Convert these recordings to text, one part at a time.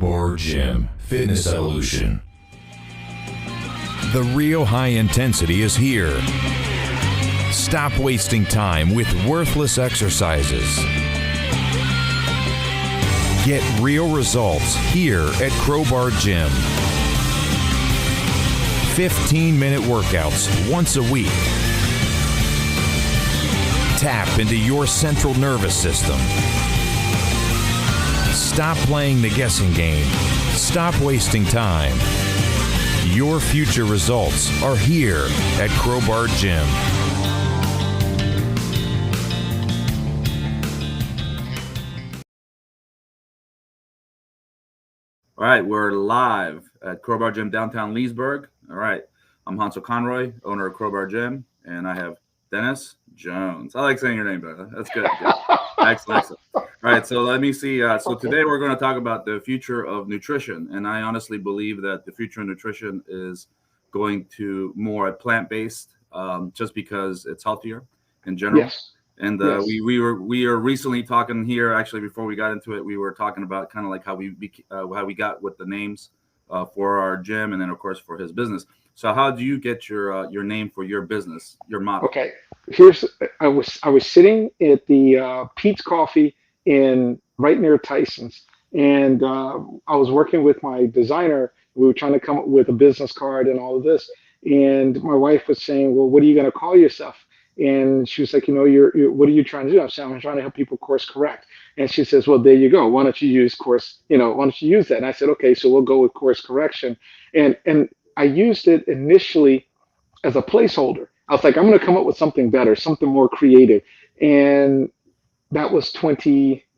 Crowbar Gym Fitness Evolution. The real high intensity is here. Stop wasting time with worthless exercises. Get real results here at Crowbar Gym. 15-minute workouts once a week. Tap into your central nervous system. Stop playing the guessing game. Stop wasting time. Your future results are here at Crowbar Gym. All right, we're live at Crowbar Gym, downtown Leesburg. All right, I'm Hansel Conroy, owner of Crowbar Gym, and I have Dennis Jones. I like saying your name, brother. That's good. Excellent. All right, so let me see. So today we're going to talk about the future of nutrition, and I honestly believe that the future of nutrition is going to more plant-based, just because it's healthier in general. Yes. And Yes. we were recently talking here. Actually, before we got into it, we were talking about kind of like how we got with the names for our gym, and then of course for his business. So how do you get your name for your business, your model? Okay. I was sitting at the Pete's Coffee right near Tyson's, and I was working with my designer. We were trying to come up with a business card and all of this, and my wife was saying, "Well, what are you going to call yourself?" And she was like, you're what are you trying to do? I said, I'm trying to help people course correct. And she says, well, there you go. Why don't you use why don't you use that? And I said, okay, so we'll go with course correction. And I used it initially as a placeholder. I was like, I'm going to come up with something better, something more creative. And that was 2019.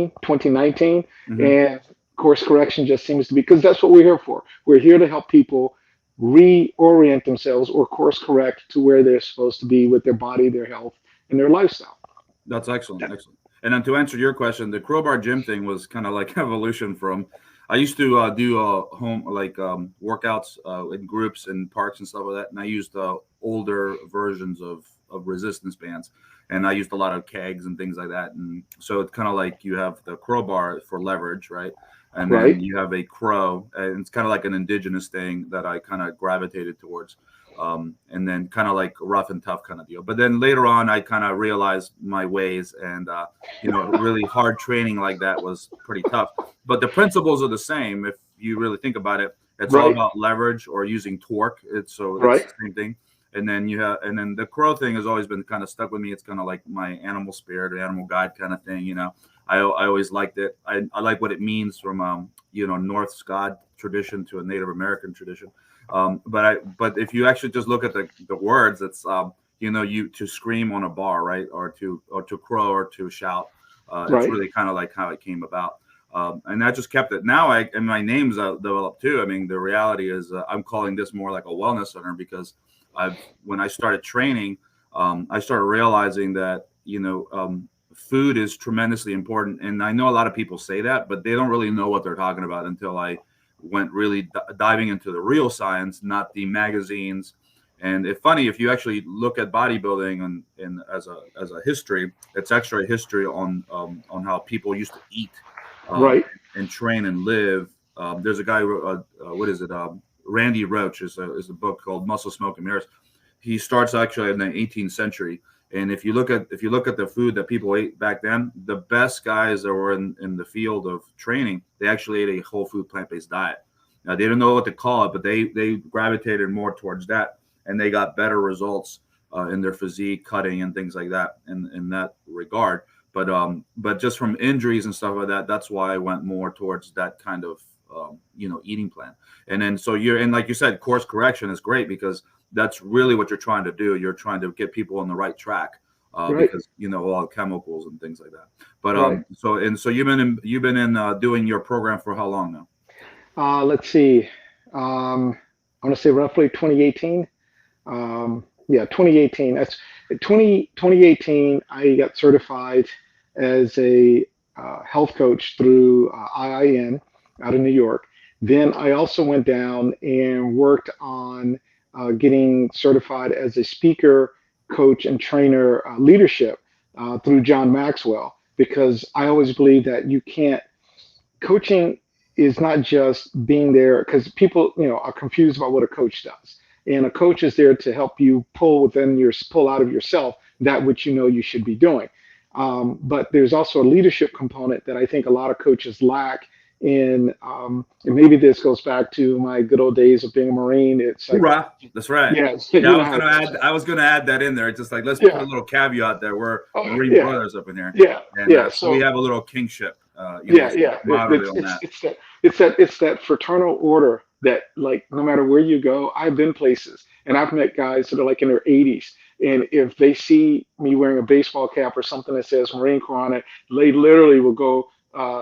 Mm-hmm. And course correction just seems to be, because that's what we're here for. We're here to help people reorient themselves or course correct to where they're supposed to be with their body, their health, and their lifestyle. That's excellent. Excellent. And then to answer your question, the Crowbar Gym thing was kind of like evolution from, I used to do home workouts in groups and parks and stuff like that. And I used older versions of resistance bands, and I used a lot of kegs and things like that. And so it's kind of like you have the crowbar for leverage, right? And then you have a crow, and it's kind of like an indigenous thing that I kind of gravitated towards. And then kind of like rough and tough kind of deal. But then later on, I kind of realized my ways, and, really hard training like that was pretty tough. But the principles are the same. If you really think about it, it's all about leverage or using torque. That's the same thing. And then the crow thing has always been kind of stuck with me. It's kind of like my animal spirit or animal guide kind of thing. I always liked it. I like what it means from, Norse god tradition to a Native American tradition. But if you actually just look at the words, it's, you to scream on a bar, right? Or to crow or to shout. It's really kind of like how it came about. And I just kept it. Now and my name's developed too. I mean, the reality is I'm calling this more like a wellness center, because when I started training, I started realizing that, food is tremendously important. And I know a lot of people say that, but they don't really know what they're talking about until I went really diving into the real science, not the magazines. And it's funny, if you actually look at bodybuilding and as a history, it's actually a history on how people used to eat, and train and live. There's a guy, Randy Roach is a book called Muscle, Smoke, and Mirrors. He starts actually in the 18th century. And if you look at the food that people ate back then, the best guys that were in the field of training, they actually ate a whole food plant-based diet. Now, they didn't know what to call it, but they gravitated more towards that, and they got better results in their physique, cutting, and things like that in that regard. But just from injuries and stuff like that, that's why I went more towards that kind of eating plan. And then and like you said, course correction is great, because that's really what you're trying to do. You're trying to get people on the right track, because all the chemicals and things like that. But so you've been in doing your program for how long now? Let's see. I want to say roughly 2018. 2018. That's 2018. I got certified as a health coach through IIN out of New York. Then I also went down and worked on getting certified as a speaker, coach, and trainer leadership through John Maxwell, because I always believe that coaching is not just being there, because people, are confused about what a coach does. And a coach is there to help you pull out of yourself that which you should be doing. But there's also a leadership component that I think a lot of coaches lack. And maybe this goes back to my good old days of being a Marine. It's like, Hoorah. That's right. yeah, I was gonna add that in there. It's just like, let's yeah. put a little caveat there. We're Oh, Marine yeah. brothers up in here. Yeah, And yeah. so we have a little kingship. It's, On that. it's that fraternal order that, like, no matter where you go, I've been places and I've met guys that are like in their 80s. And if they see me wearing a baseball cap or something that says Marine Corps on it, they literally will go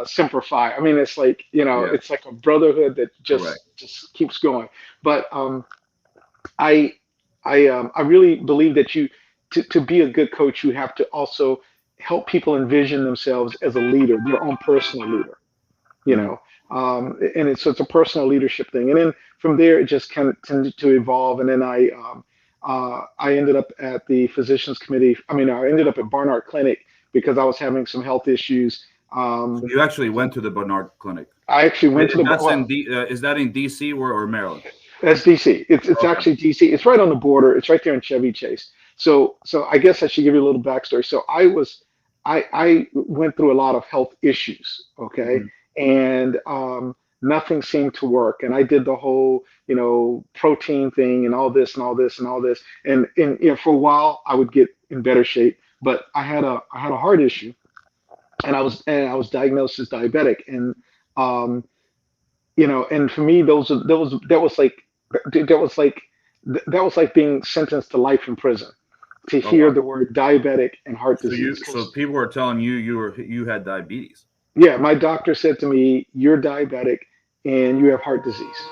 Semper Fi. I mean, it's like, it's like a brotherhood that just keeps going. But I really believe that to be a good coach, you have to also help people envision themselves as a leader, their own personal leader, and it's a personal leadership thing. And then from there, it just kind of tended to evolve. And then I ended up at the physicians committee. I ended up at Barnard Clinic because I was having some health issues. So you actually went to the Barnard Clinic. I actually went to the. Is that in DC or Maryland? That's DC. It's actually DC. It's right on the border. It's right there in Chevy Chase. So I guess I should give you a little backstory. So I went through a lot of health issues. Okay. Mm-hmm. And nothing seemed to work. And I did the whole, protein thing and all this and all this and all this. And for a while I would get in better shape, but I had a heart issue, and I was diagnosed as diabetic. And and for me, that was like being sentenced to life in prison to hear the word diabetic and heart disease. So people were telling you had diabetes. Yeah, my doctor said to me, "You're diabetic and you have heart disease."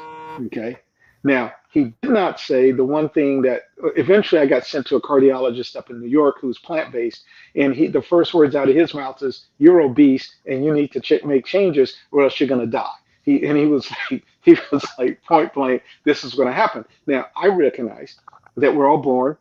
Okay. Now, he did not say the one thing that eventually I got sent to a cardiologist up in New York who's plant-based, and the first words out of his mouth is, "You're obese and you need to make changes or else you're going to die." He was like point blank, this is going to happen. Now, I recognize that we're all born,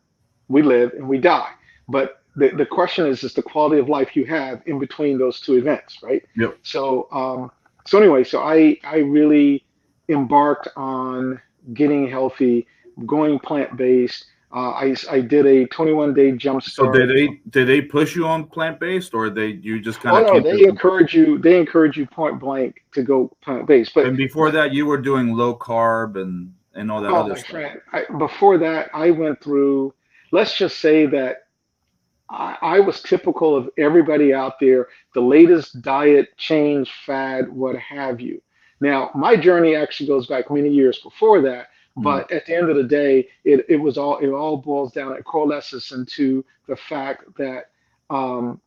we live, and we die. But the question is the quality of life you have in between those two events, right? Yep. So anyway, I really embarked on getting healthy, going plant-based. I did a 21-day jump start. So did they push you on plant-based, or you just kind of? Oh no, they encourage you. They encourage you point blank to go plant-based. But and before that, you were doing low carb and all that other stuff. Friend, before that, I went through. Let's just say that I was typical of everybody out there. The latest diet change, fad, what have you. Now, my journey actually goes back many years before that. But at the end of the day, it all boils down, it coalesces into the fact that Muscle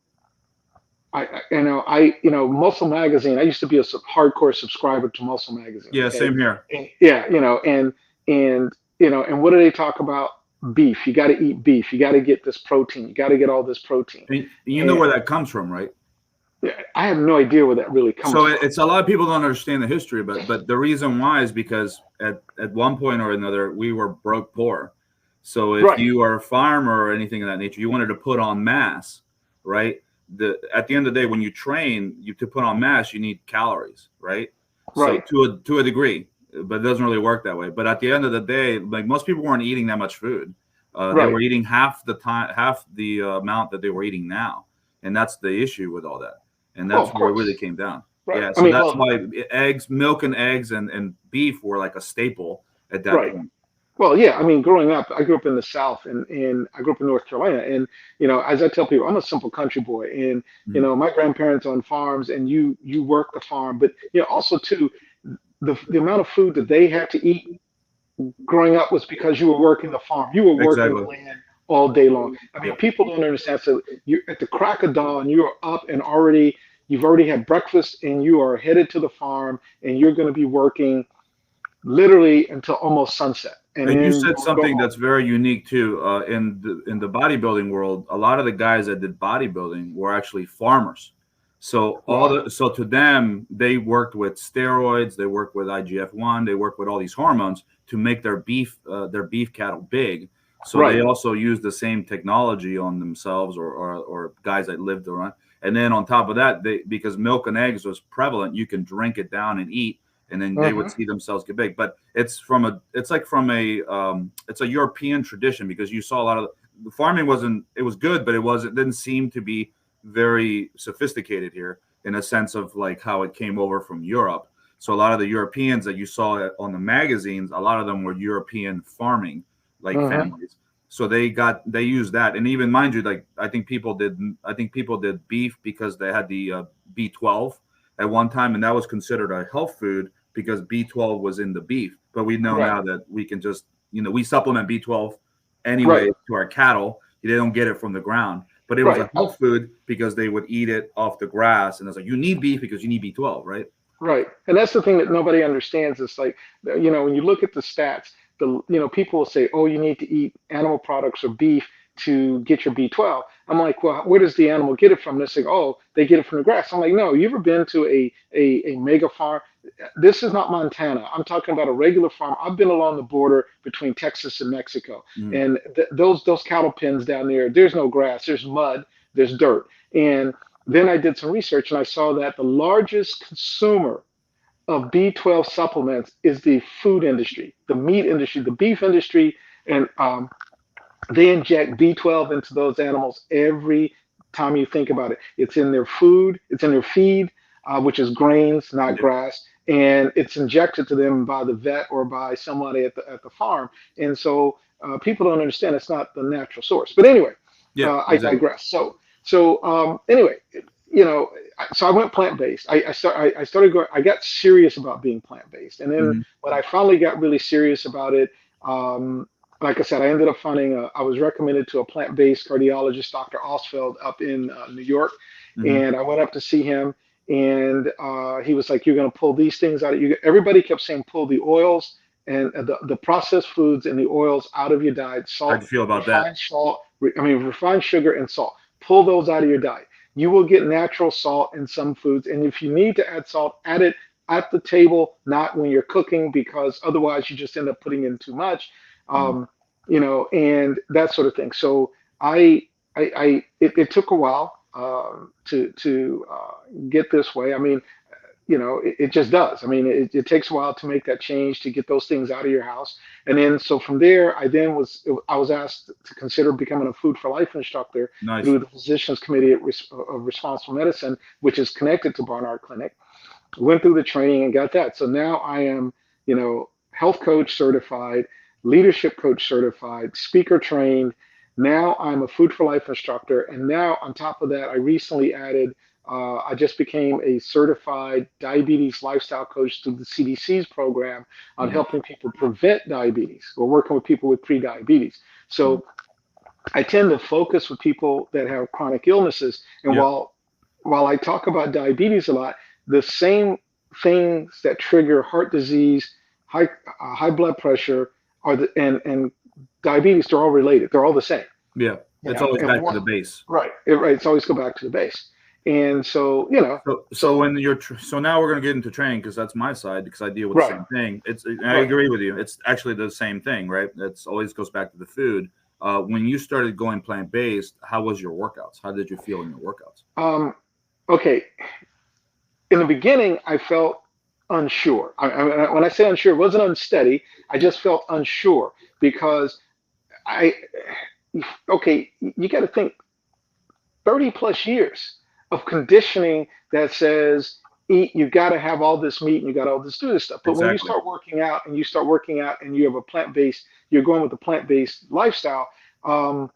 Magazine. I used to be a hardcore subscriber to Muscle Magazine. Yeah, okay? Same here. And what do they talk about? Beef. You got to eat beef. You got to get this protein. You got to get all this protein. And you know where that comes from, right? I have no idea where that really comes from. So it's a lot of people don't understand the history, but the reason why is because at one point or another we were broke poor. So if you are a farmer or anything of that nature, you wanted to put on mass, right? At the end of the day, when you train, to put on mass, you need calories, right? Right. So to a degree, but it doesn't really work that way. But at the end of the day, like most people weren't eating that much food. They were eating half the amount that they were eating now, and that's the issue with all that. And that's where it really came down. Right. Yeah, so that's why milk and eggs and beef were like a staple at that point. Well, yeah, growing up, I grew up in the South, and I grew up in North Carolina. And, as I tell people, I'm a simple country boy. And, my grandparents on farms, and you work the farm. But, also, too, the amount of food that they had to eat growing up was because you were working the farm. You were working the land all day long. People don't understand. So you at the crack of dawn, you are up and you've already had breakfast, and you are headed to the farm, and you're going to be working literally until almost sunset. And you said something that's very unique too. In the bodybuilding world, a lot of the guys that did bodybuilding were actually farmers. So so to them, they worked with steroids, they worked with IGF-1, they worked with all these hormones to make their beef cattle big. So they also use the same technology on themselves or guys that lived around. And then on top of that, because milk and eggs was prevalent, you can drink it down and eat. and then they would see themselves get big. But it's a European tradition, because you saw a lot of the farming it was good, but it didn't seem to be very sophisticated here, in a sense of like how it came over from Europe. So a lot of the Europeans that you saw on the magazines, a lot of them were European farming families. So they used that. And even, mind you, like I think people did beef because they had the B12 at one time, and that was considered a health food because B12 was in the beef. But we know now that we can just, we supplement B12 anyway to our cattle. They don't get it from the ground. But it was a health food because they would eat it off the grass. And it's like, you need beef because you need B12, right? Right. And that's the thing that nobody understands. It's like, when you look at the stats, people will say, oh, you need to eat animal products or beef to get your B12. I'm like, well, where does the animal get it from? And they're saying, oh, they get it from the grass. I'm like, no, you ever been to a mega farm? This is not Montana. I'm talking about a regular farm. I've been along the border between Texas and Mexico. And those cattle pens down there, there's no grass, there's mud, there's dirt. And then I did some research and I saw that the largest consumer of B12 supplements is the food industry, the meat industry, the beef industry, and they inject B12 into those animals every time you think about it. It's in their food, it's in their feed, which is grains, not grass, and it's injected to them by the vet or by somebody at the farm. And so people don't understand it's not the natural source. But anyway, I digress. So anyway, so I went plant-based. I got serious about being plant-based. And then when I finally got really serious about it, like I said, I ended up finding I was recommended to a plant-based cardiologist, Dr. Osfeld, up in New York. And I went up to see him, and he was like, you're going to pull these things out of you. Everybody kept saying, pull the oils and the processed foods and the oils out of your diet. Salt, how'd you feel about that? Refined sugar and salt. Pull those out of your diet. You will get natural salt in some foods. And if you need to add salt, add it at the table, not when you're cooking, because otherwise you just end up putting in too much, and that sort of thing. So it took a while to get this way. I mean, it just does. I mean, it takes a while to make that change, to get those things out of your house. And then, so from there, I was asked to consider becoming a Food for Life instructor through the Physicians Committee of Responsible Medicine, which is connected to Barnard Clinic. Went through the training and got that. So now I am, health coach certified, leadership coach certified, speaker trained. Now I'm a Food for Life instructor. And now on top of that, I recently added I just became a certified diabetes lifestyle coach through the CDC's program on helping people prevent diabetes. We're working with people with pre-diabetes. So I tend to focus with people that have chronic illnesses. And while I talk about diabetes a lot, the same things that trigger heart disease, high blood pressure, and diabetes, they're all related. They're all the same. Yeah, it's always back to the base. Right. It's always go back to the base. And so, So when so now we're going to get into training, because that's my side, because I deal with the same thing. I agree with you. It's actually the same thing, right? It's always goes back to the food. When you started going plant-based, how was your workouts? How did you feel in your workouts? Okay. In the beginning, I felt unsure. When I say unsure, it wasn't unsteady. I just felt unsure because you got to think 30 plus years of conditioning that says eat, you got to have all this meat and you got all this do this stuff. But when you start working out and you have a plant-based, you're going with a plant-based lifestyle. The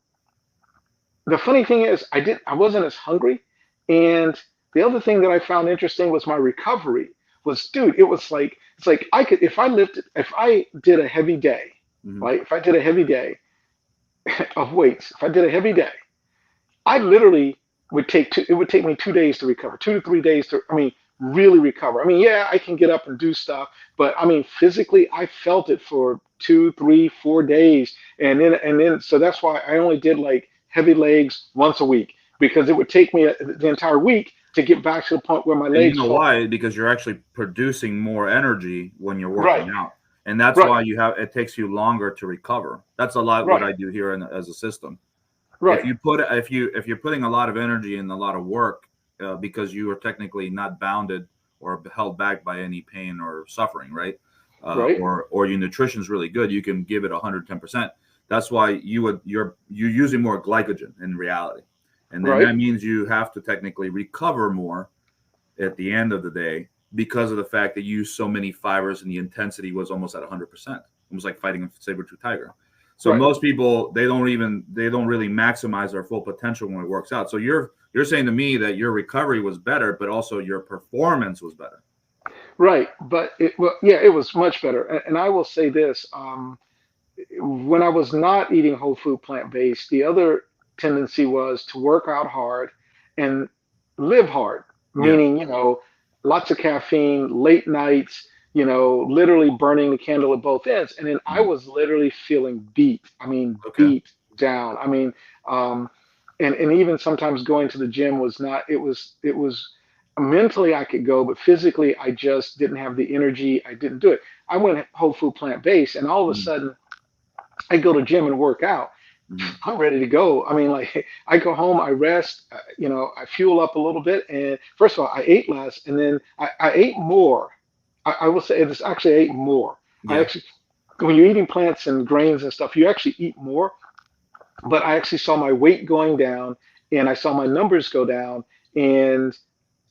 funny thing is I wasn't as hungry. And the other thing that I found interesting was my recovery was, it's like I could, if I did a heavy day, right? If I did a heavy day of weights, I literally it would take me 2 days to recover, 2 to 3 days to, really recover. I can get up and do stuff, but physically I felt it for 2, 3, 4 days. And then, so that's why I only did like heavy legs once a week, because it would take me the entire week to get back to the point where my legs. You know why? Because you're actually producing more energy when you're working out. And that's why it takes you longer to recover. That's a lot what I do here as a system. Right. If you're putting a lot of energy and a lot of work, because you are technically not bounded or held back by any pain or suffering, right? Right. Or your nutrition is really good, you can give it 110%. That's why you're using more glycogen in reality, and then Right. that means you have to technically recover more at the end of the day because of the fact that you use so many fibers and the intensity was almost at 100%. It was like fighting a saber-tooth tiger. So Right. most people they don't really maximize their full potential when it works out. So you're saying to me that your recovery was better, but also your performance was better. Right. But it was much better. And I will say this: when I was not eating whole food plant based, the other tendency was to work out hard and live hard, Yeah. meaning, lots of caffeine, late nights, literally burning the candle at both ends. And then I was literally feeling beat. I mean, Okay. beat down. I mean, um, and even sometimes going to the gym was not, it was mentally I could go, but physically I just didn't have the energy. I didn't do it. I went whole food plant based, and all of a Mm-hmm. sudden, I go to gym and work out. Mm-hmm. I'm ready to go. I mean, like I go home, I rest, I fuel up a little bit. And first of all, I ate less, and then I ate more. I will say this actually I ate more. I Yeah. actually, when you're eating plants and grains and stuff, you actually eat more. But I actually saw my weight going down, and I saw my numbers go down, and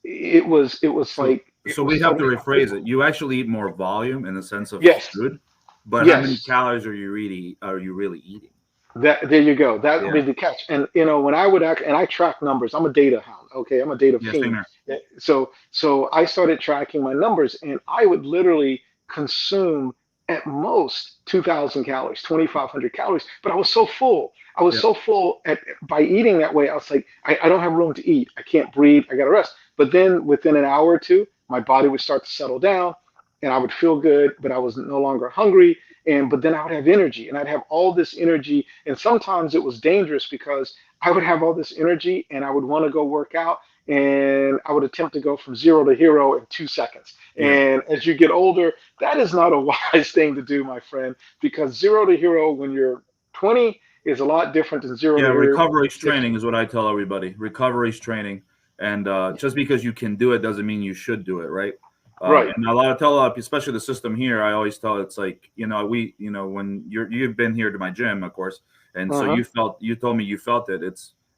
it was So, like it so was we have to suddenly rephrase it. You actually eat more volume in the sense of yes, food, but how many yes. calories are you really eating? That there you go. That would Yeah. be the catch. And when I would act, and I track numbers. I'm a data hound. Okay, I'm a data Yeah, same fiend. here. So I started tracking my numbers, and I would literally consume at most 2,000 calories, 2,500 calories. But I was so full. I was Yeah. so full by eating that way. I was like, I don't have room to eat. I can't breathe. I got to rest. But then within an hour or two, my body would start to settle down, and I would feel good, but I was no longer hungry. But then I would have energy, and I'd have all this energy. And sometimes it was dangerous because I would have all this energy, and I would want to go work out, and I would attempt to go from zero to hero in 2 seconds. Yeah. And as you get older, that is not a wise thing to do, my friend, because zero to hero when you're 20 is a lot different than zero Yeah, to hero when recovery's you're 50. training is what I tell everybody. Recovery's training, and just because you can do it doesn't mean you should do it, right? Right. And tell a lot of, especially the system here. I always tell it's like when you've been here to my gym, of course, and so Uh-huh. you told me you felt it.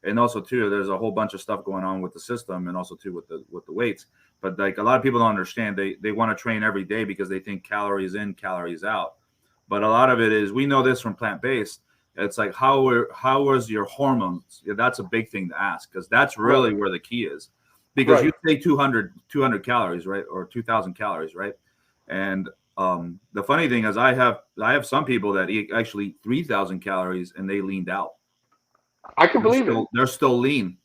And also too, there's a whole bunch of stuff going on with the system, and also too with the weights. But like a lot of people don't understand, they want to train every day because they think calories in, calories out. But a lot of it is we know this from plant based. It's like how was your hormones? Yeah, that's a big thing to ask because that's Right. really where the key is. Because Right. you say 200 calories, right, or 2,000 calories, right? And the funny thing is, I have some people that actually eat 3,000 calories and they leaned out. I can believe it. They're still lean,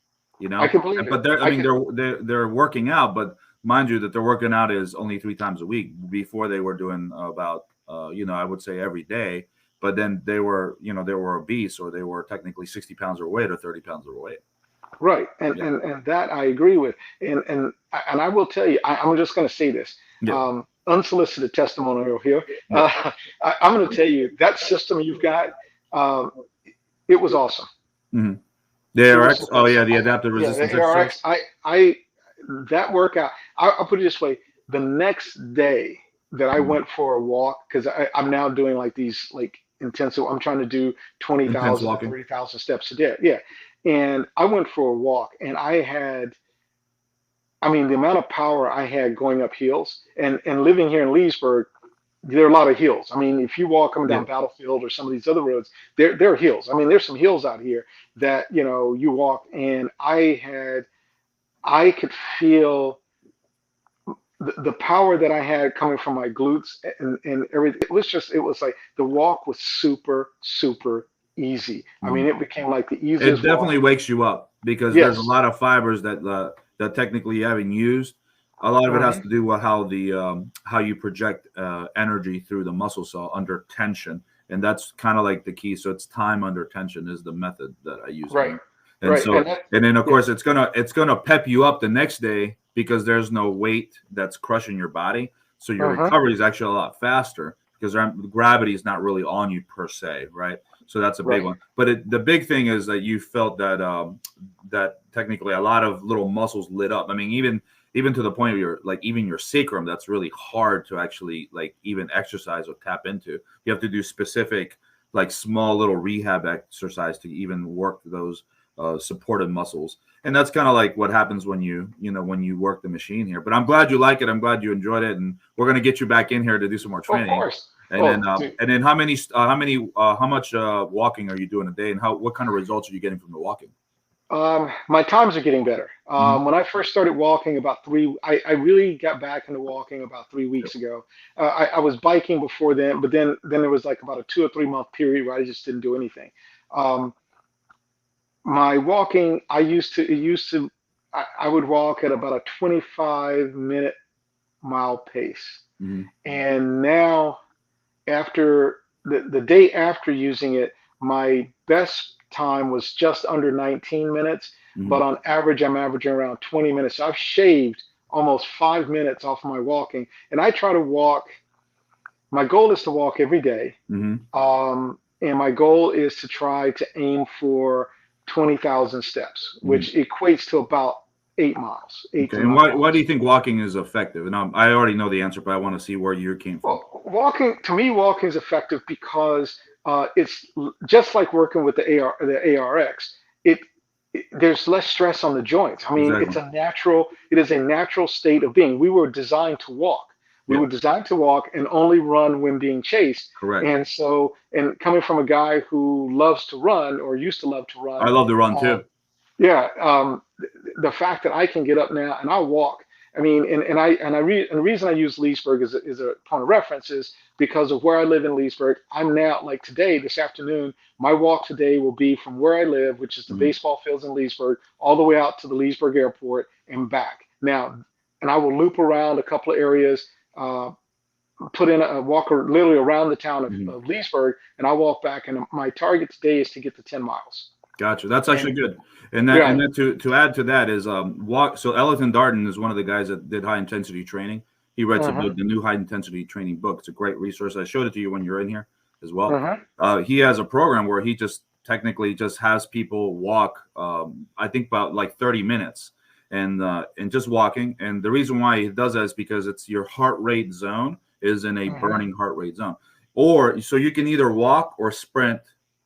I can believe it. but they're I I mean can. they're working out, but mind you that they're working out is only 3 times a week. Before they were doing about I would say every day, but then they were obese or they were technically 60 pounds overweight or 30 pounds overweight. Right, and Yeah, and that I agree with, and I will tell you, I'm just going to say this, yeah, unsolicited testimonial here. yeah. I'm going to tell you that system you've got, um, it was awesome. Mm-hmm. The It was ARX. Oh yeah, fantastic. the adaptive Yeah, the resistance exercise. ARX. That workout. I'll put it this way: the next day that I Mm-hmm. went for a walk, because I'm now doing like these like intensive. I'm trying to do Intense 20,000 to walking. 30,000 steps a day. Yeah, and I went for a walk, and I mean, the amount of power I had going up hills, and living here in Leesburg, there are a lot of hills. I mean, if you walk coming Yeah. down Battlefield or some of these other roads, there are hills. I mean, there's some hills out here that you walk, and I could feel the power that I had coming from my glutes and everything. It was like the walk was super, super easy. I mean, Mm-hmm. it became like the It easiest walk. definitely wakes you up because there's a Yes. lot of fibers that technically you haven't used. A lot of it has Hmm. to do with how you project energy through the muscle cell under tension, and that's kind of like the key. So it's time under tension is the method that I use on Right. it. And Right. so and then of Yeah. course it's gonna pep you up the next day because there's no weight that's crushing your body. So your Uh-huh. recovery is actually a lot faster because gravity is not really on you per se, right? So that's a big Right. one. But the big thing is that you felt that that technically a lot of little muscles lit up. I mean, even to the point of your, like, even your sacrum, that's really hard to actually, like, even exercise or tap into. You have to do specific, like, small little rehab exercise to even work those supportive muscles. And that's kind of like what happens when when you work the machine here. But I'm glad you like it. I'm glad you enjoyed it. And we're going to get you back in here to do some more training. Of course. And then how much walking are you doing a day, and what kind of results are you getting from the walking? My times are getting better. When I first started walking I really got back into walking about 3 weeks ago. I was biking before then, but then there was like about a 2 or 3 month period where I just didn't do anything. My walking, I would walk at about a 25-minute mile pace. And now, after the day after using it, my best time was just under 19 minutes, but on average, I'm averaging around 20 minutes. So I've shaved almost 5 minutes off of my walking, and I try to walk. My goal is to walk every day, and my goal is to try to aim for 20,000 steps, which equates to about 8 miles. And why do you think walking is effective? And I already know the answer, but I want to see where you came from. Well, walking is effective because it's just like working with the ARX. There's less stress on the joints. I mean, Exactly. it is a natural state of being. We were designed to walk. We were designed to walk and only run when being chased. Correct. And coming from a guy who loves to run, or used to love to run. I love to run too. The fact that I can get up now and I walk. I mean, and the reason I use Leesburg as a point of reference is because of where I live in Leesburg. I'm now, like this afternoon, my walk today will be from where I live, which is the baseball fields in Leesburg, all the way out to the Leesburg airport and back. Now, and I will loop around a couple of areas, put in a walker literally around the town of Leesburg, and I'll walk back. And my target today is to get to 10 miles. Gotcha. That's actually good. And then to add to that is walk. So Ellington Darden is one of the guys that did high intensity training. He writes the new high intensity training book. It's a great resource. I showed it to you when you're in here as well. He has a program where he just technically just has people walk. I think about like 30 minutes and just walking. And the reason why he does that is because it's your heart rate zone is in a burning heart rate zone. Or so you can either walk or sprint.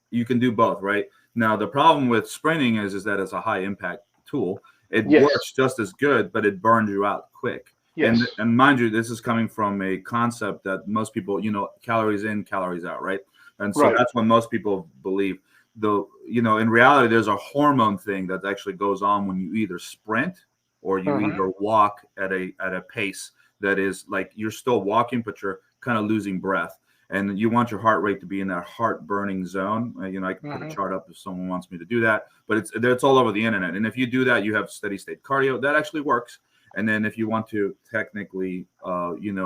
You can do both, right? Now, the problem with sprinting is that it's a high impact tool. It works just as good, but it burns you out quick. Yes. And mind you, this is coming from a concept that most people, calories in, calories out, right? And so that's what most people believe. In reality, there's a hormone thing that actually goes on when you either sprint or you either walk at a pace that is like you're still walking, but you're kind of losing breath. And you want your heart rate to be in that heart burning zone. I can put a chart up if someone wants me to do that, but it's all over the internet. And if you do that, you have steady state cardio. That actually works. And then if you want to technically,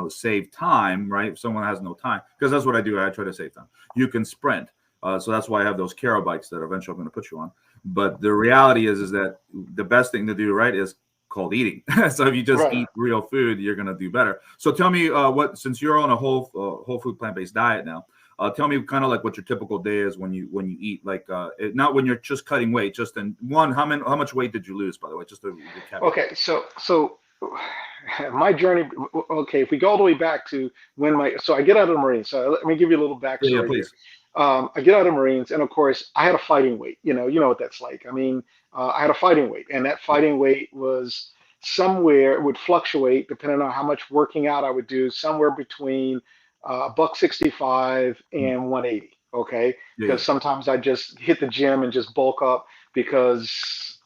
save time, right? If someone has no time, because that's what I do. I try to save time. You can sprint. So that's why I have those Karo bikes that eventually I'm going to put you on. But the reality is that the best thing to do, right, is called eating. So if you just eat real food, you're going to do better. So tell me since you're on a whole food plant-based diet now, tell me kind of like what your typical day is when you eat, like not when you're just cutting weight, just in one, how much weight did you lose, by the way, just to recap. Okay. So my journey. Okay. If we go all the way back to so I get out of the Marines. So let me give you a little backstory. Yeah, please. I get out of Marines, and of course I had a fighting weight. You know what that's like. I mean, I had a fighting weight, and that fighting weight was it would fluctuate depending on how much working out I would do, somewhere between $165 and 180. Okay, because sometimes I just hit the gym and just bulk up because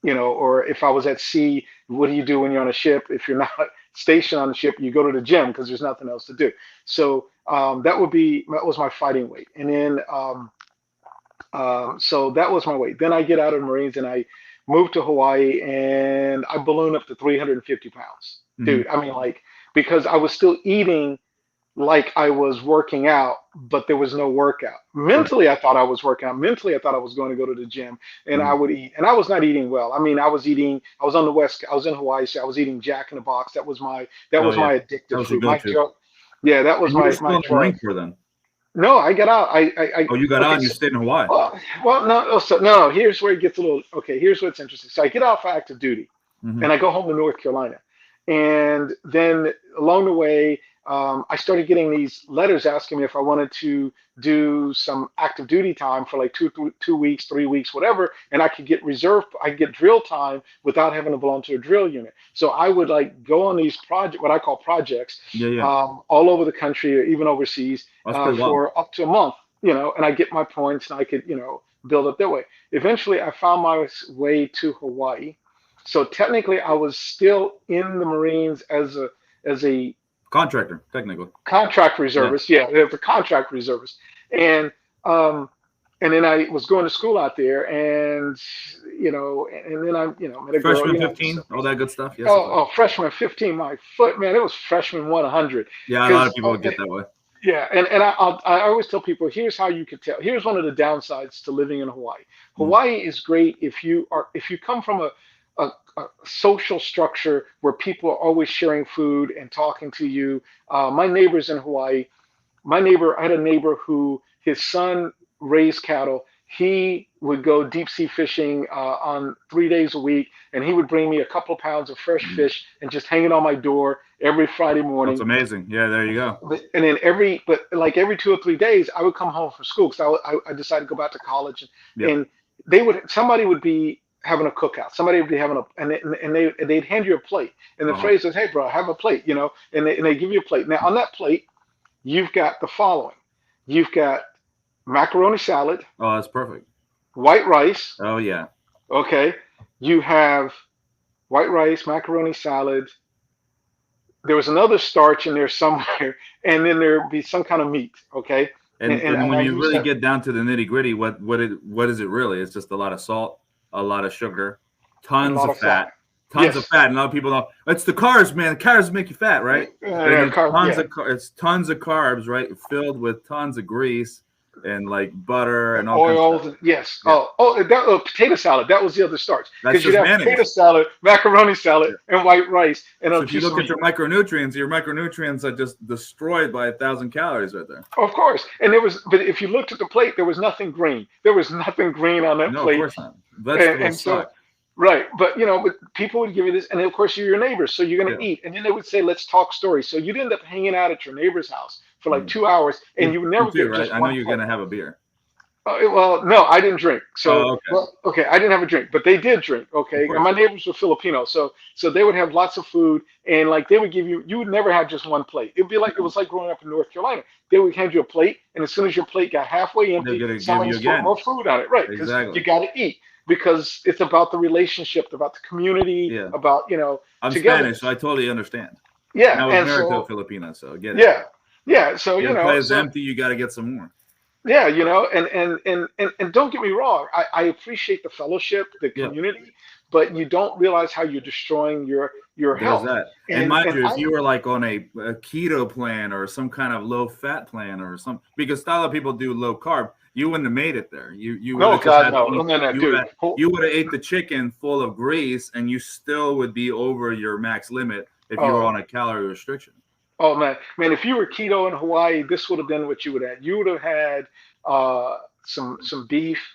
or if I was at sea, what do you do when you're on a ship? If you're not stationed on the ship, you go to the gym because there's nothing else to do. So that was my fighting weight. And then so that was my weight. Then I get out of the Marines and I moved to Hawaii and I ballooned up to 350 pounds. Dude, I mean, like, because I was still eating like I was working out, but there was no workout. Mentally, I thought I was working out. Mentally, I thought I was going to go to the gym and I would eat. And I was not eating well. I mean, I was in Hawaii, so I was eating Jack in the Box. That was my addictive food. That was my drink for them. No, I got out. You got out and you stayed in Hawaii. No. Here's where it gets a little. Okay, here's what's interesting. So I get out for active duty, and I go home to North Carolina, And then along the way, I started getting these letters asking me if I wanted to do some active duty time for like 2 weeks, 3 weeks, whatever, and I could get drill time without having to belong to a drill unit. So I would like go on these what I call projects, Yeah, yeah. all over the country or even overseas, That's pretty wild. for up to a month, and I get my points and I could, build up that way. Eventually, I found my way to Hawaii. So technically, I was still in the Marines as a Contractor, technically. contract reservist. Yeah, the contract reservist, and um, and then I was going to school out there, and and then I met a girl. Freshman 15, all that good stuff. Yes. Freshman 15, my foot, man, it was freshman 100. Yeah, a lot of people get that way. Yeah, and I always tell people, here's how you could tell. Here's one of the downsides to living in Hawaii. Hawaii is great if you come from a social structure where people are always sharing food and talking to you. My neighbors in Hawaii, I had a neighbor who his son raised cattle. He would go deep sea fishing on 3 days a week, and he would bring me a couple of pounds of fresh fish and just hang it on my door every Friday morning. That's amazing. Yeah, there you go. And then every 2 or 3 days, I would come home from school because I decided to go back to college, and somebody would be having a cookout. Somebody would be having they'd hand you a plate, and the phrase is, "Hey, bro, have a plate," and they give you a plate. Now on that plate, you've got the following: you've got macaroni salad. Oh, that's perfect. White rice. Oh yeah. Okay. You have white rice, macaroni salad. There was another starch in there somewhere, and then there'd be some kind of meat. Okay. And when you really get down to the nitty gritty, what is it really? It's just a lot of salt, a lot of sugar, tons of fat. Tons of fat, and a lot of people know it's the carbs, man. The carbs make you fat, right? It's tons of carbs, right? Filled with tons of grease and like butter and all oils. Kinds of yes. Yeah. Potato salad. That was the other starch. Because you'd have potato salad, macaroni salad, and white rice. And so if you look at your micronutrients are just destroyed by 1,000 calories right there. Of course. And but if you looked at the plate, there was nothing green. There was nothing green on that plate. No, of course not. Vegetables suck. Right, but but people would give you this, and then of course you're your neighbors, so you're gonna eat, and then they would say, "Let's talk stories." So you'd end up hanging out at your neighbor's house for like 2 hours, and you would never get just I know you're gonna have a beer. Well, no, I didn't drink. So I didn't have a drink, but they did drink. Okay, and my neighbors were Filipino, so they would have lots of food, and like they would give you would never have just one plate. It was like growing up in North Carolina. They would hand you a plate, and as soon as your plate got halfway empty, someone would put more food on it, right? Because you got to eat. Because it's about the relationship, about the community, about I'm together. Spanish, so I totally understand. Yeah, and I was married to a Filipino, so I get it. Yeah. So your plate is empty, you got to get some more. Yeah, and don't get me wrong, I appreciate the fellowship, the community, but you don't realize how you're destroying your health. That. And mind you, if you were like on a keto plan or some kind of low fat plan or something, because a lot of people do low carb. You wouldn't have made it there. You would have ate the chicken full of grease, and you still would be over your max limit if you were on a calorie restriction. Oh man! If you were keto in Hawaii, this would have been what you would have had. You would have had some beef.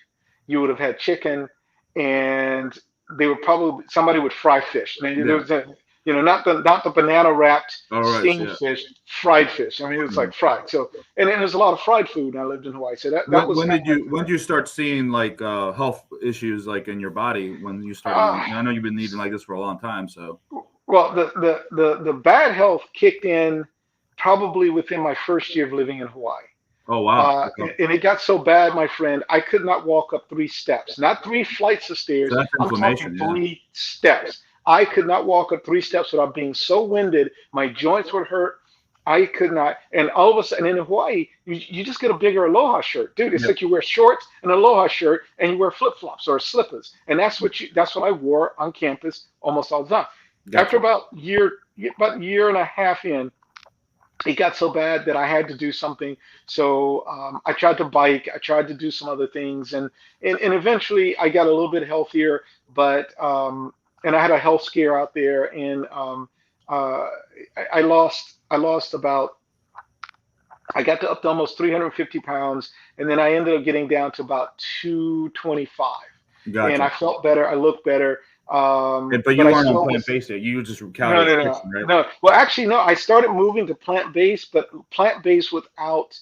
You would have had chicken, and they would somebody would fry fish. There was not the banana wrapped steamed fish, fried fish. I mean, it was like fried. So, and there's a lot of fried food. And I lived in Hawaii, so that was. When did you start seeing like health issues like in your body when you started? I know you've been eating like this for a long time, so. Well, the bad health kicked in probably within my first year of living in Hawaii. Oh wow! And it got so bad, my friend, I could not walk up 3 steps, not 3 flights of stairs. So that's inflammation. I'm talking 3 steps. I could not walk up 3 steps without being so winded. My joints would hurt. I could not. And all of a sudden, in Hawaii, you just get a bigger Aloha shirt, dude. It's like you wear shorts, an Aloha shirt, and you wear flip flops or slippers, and that's what I wore on campus almost all the time. Gotcha. After about a year and a half in, it got so bad that I had to do something. So I tried to bike. I tried to do some other things, and eventually I got a little bit healthier. But and I had a health scare out there, and I lost about. I got up to almost 350 pounds, and then I ended up getting down to about 225. Gotcha. And I felt better. I looked better. But you weren't on plant-based yet. You were just calorie restriction, right? No. Well, actually, no. I started moving to plant-based, but plant-based without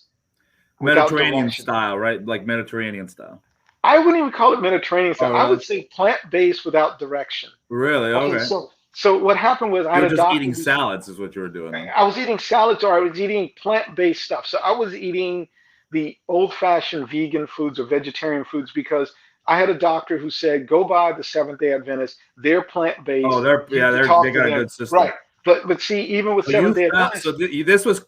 Mediterranean direction. style, right? Like Mediterranean style. I wouldn't even call it Mediterranean style. Oh, really? I would say plant-based without direction. Really? Okay. So what happened was I had a doctor. You were just eating salads, is what you were doing. Then. I was eating salads, or I was eating plant-based stuff. So I was eating the old-fashioned vegan foods or vegetarian foods because I had a doctor who said, "Go by the Seventh-day Adventists. They're plant-based." Oh, they got a good system, right? But see, even with Seventh-day Adventists, so this was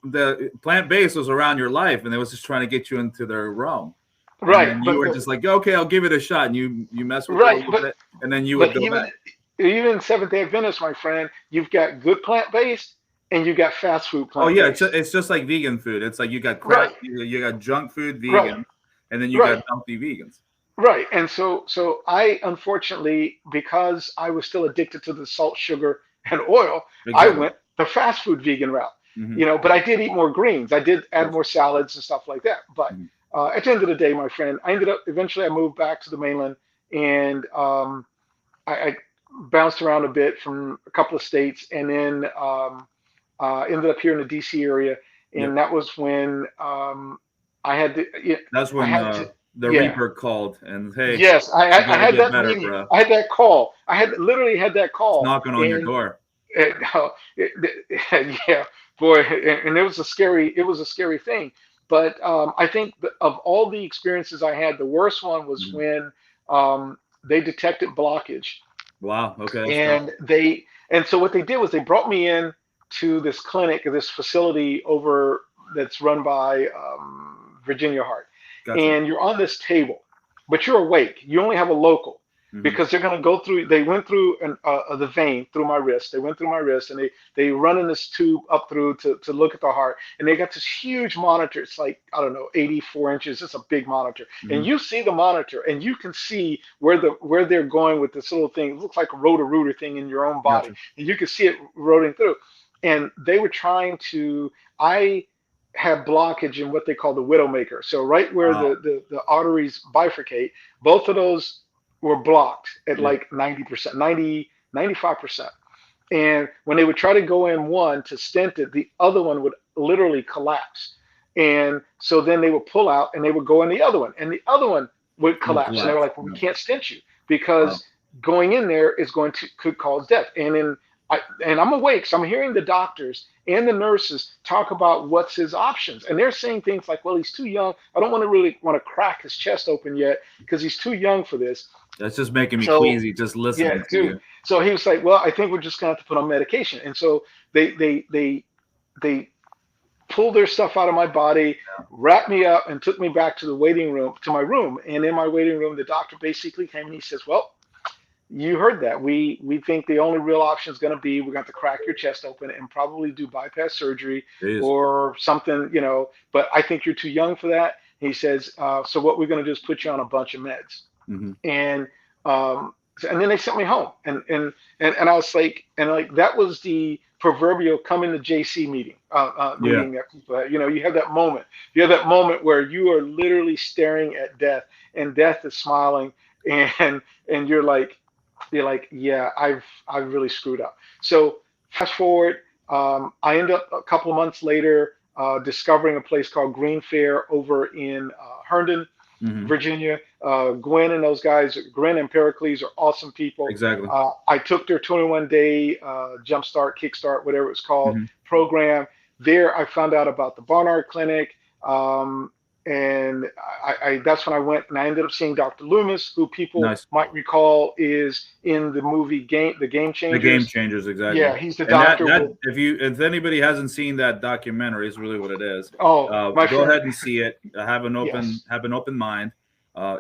the plant-based was around your life, and they was just trying to get you into their realm. Right. And you were just like, okay, I'll give it a shot. And you mess with it a little bit, and then you would go back. Even Seventh-day Adventists, my friend, you've got good plant-based and you got fast food plant-based. Oh yeah, it's just like vegan food. It's like you got crap, you got junk food vegan, and then you got healthy vegans. Right. And so I, unfortunately, because I was still addicted to the salt, sugar, and oil, I went the fast food vegan route. But I did eat more greens. I did add more salads and stuff like that. But at the end of the day, my friend, eventually I moved back to the mainland, and I bounced around a bit from a couple of states, and then ended up here in the DC area. And that was when I had to. That's when the Reaper called and, hey. Yes, I had that better, meeting. bro. I had that call. I literally had that call. It's knocking on your door. Yeah, boy, and it was a scary thing. But I think of all the experiences I had, the worst one was when they detected blockage. Wow. Okay. And so what they did was they brought me in to this clinic, this facility that's run by Virginia Heart. Gotcha. And you're on this table, but you're awake. You only have a local because they're going to go through. They went through the vein through my wrist. They went through my wrist, and they run in this tube up through to look at the heart. And they got this huge monitor. It's like, I don't know, 84 inches. It's a big monitor. And you see the monitor, and you can see where they're going with this little thing. It looks like a rotor-rooter thing in your own body, and you can see it rolling through. And they were trying to. I have blockage in what they call the widowmaker. So right where the arteries bifurcate, both of those were blocked at like 90%, 95%. And when they would try to go in one to stent it, the other one would literally collapse. And so then they would pull out and they would go in the other one, and the other one would collapse. And they were like, well, we can't stent you because going in there could cause death. And I'm awake, so I'm hearing the doctors and the nurses talk about what's his options. And they're saying things like, well, he's too young. I don't really want to crack his chest open yet because he's too young for this. That's just making me queasy just listening to you. So he was like, well, I think we're just going to have to put on medication. And so they pulled their stuff out of my body, wrapped me up, and took me back to my room. And in my waiting room, the doctor basically came and he says, well, you heard that. We think the only real option is going to be we're going to crack your chest open and probably do bypass surgery or something, but I think you're too young for that. He says, so what we're going to do is put you on a bunch of meds. And then they sent me home. And I was like, that was the proverbial come in the JC meeting that people had. You have that moment. You have that moment where you are literally staring at death and death is smiling and you're like, yeah, I've really screwed up. So fast forward, I end up a couple of months later discovering a place called Green Fair over in Herndon, Virginia. Gwen and those guys, Gwen and Pericles, are awesome people. Exactly. I took their 21-day jumpstart, kickstart, whatever it's called, program. There, I found out about the Barnard Clinic. And that's when I went and I ended up seeing Dr. Loomis, who people might recall is in the movie The Game Changers. The Game Changers, exactly. Yeah, he's the doctor. If anybody hasn't seen that documentary, it's really what it is. Go ahead and see it. Have an open mind.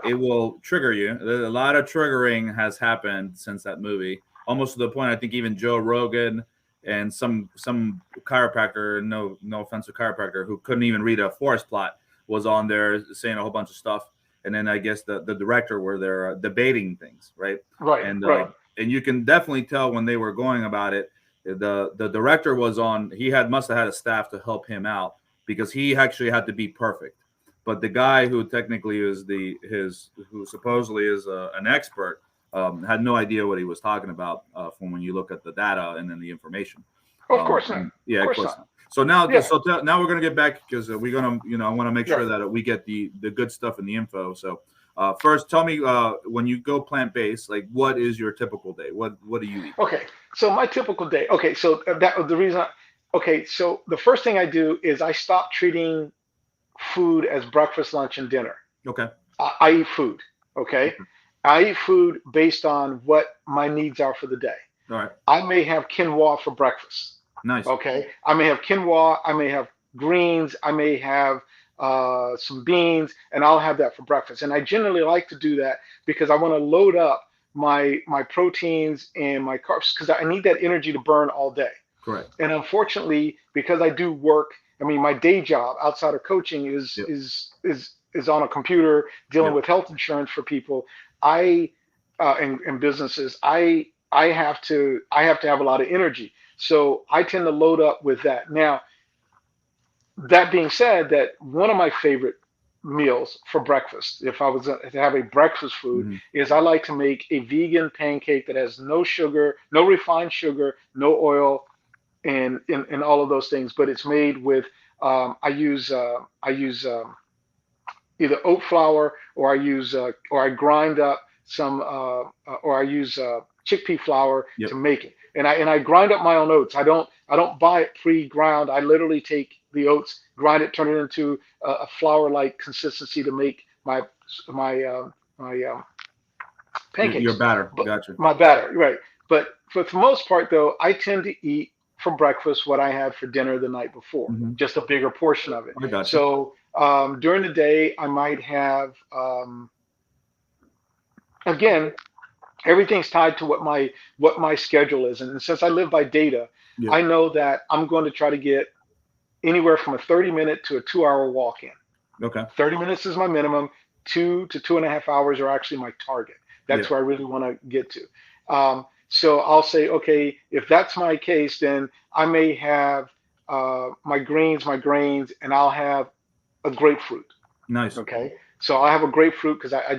It will trigger you. A lot of triggering has happened since that movie, almost to the point I think even Joe Rogan and some chiropractor, no offense to chiropractor, who couldn't even read a forest plot, was on there saying a whole bunch of stuff. And then I guess the director were there debating things, right? Right. And you can definitely tell when they were going about it. The director was on. He must have had a staff to help him out because he actually had to be perfect. But the guy who technically is who supposedly is an expert had no idea what he was talking about from when you look at the data and then the information. Of course not. Yeah, of course not. So now, Yeah. now we're gonna get back because we're gonna, I want to make sure Right. that we get the good stuff and the info. So first, tell me when you go plant based, like what is your typical day? What do you eat? Okay, so my typical day. Okay, so that was the reason. Okay, so the first thing I do is I stop treating food as breakfast, lunch, and dinner. Okay. I eat food. Okay, I eat food based on what my needs are for the day. All right. I may have quinoa for breakfast. Nice. Okay, I may have quinoa. I may have greens. I may have some beans, and I'll have that for breakfast. And I generally like to do that because I want to load up my proteins and my carbs because I need that energy to burn all day. Correct. And unfortunately, because I do work, I mean, my day job outside of coaching is Yep. is on a computer dealing Yep. with health insurance for people. And businesses, I have to have a lot of energy. So I tend to load up with that. Now, that being said, that one of my favorite meals for breakfast, if I was to have a breakfast food, is I like to make a vegan pancake that has no sugar, no refined sugar, no oil, and all of those things. But it's made with I use either oat flour or I grind up some or I use chickpea flour Yep. to make it. And I grind up my own oats. I don't buy it pre-ground. I literally take the oats, grind it, turn it into a flour-like consistency to make my pancakes. Your batter. But- Gotcha. My batter, right? But for the most part, though, I tend to eat for breakfast what I had for dinner the night before, just a bigger portion of it. I gotcha. So during the day, I might have again, everything's tied to what my schedule is, and since I live by data, Yeah. I know that I'm going to try to get anywhere from a 30-minute to a 2-hour walk in. Okay. 30 minutes is my minimum. 2 to 2.5 hours are actually my target. That's where I really want to get to. So I'll say, okay, if that's my case, then I may have my greens, my grains, and I'll have a grapefruit. Nice. Okay. So I have a grapefruit because I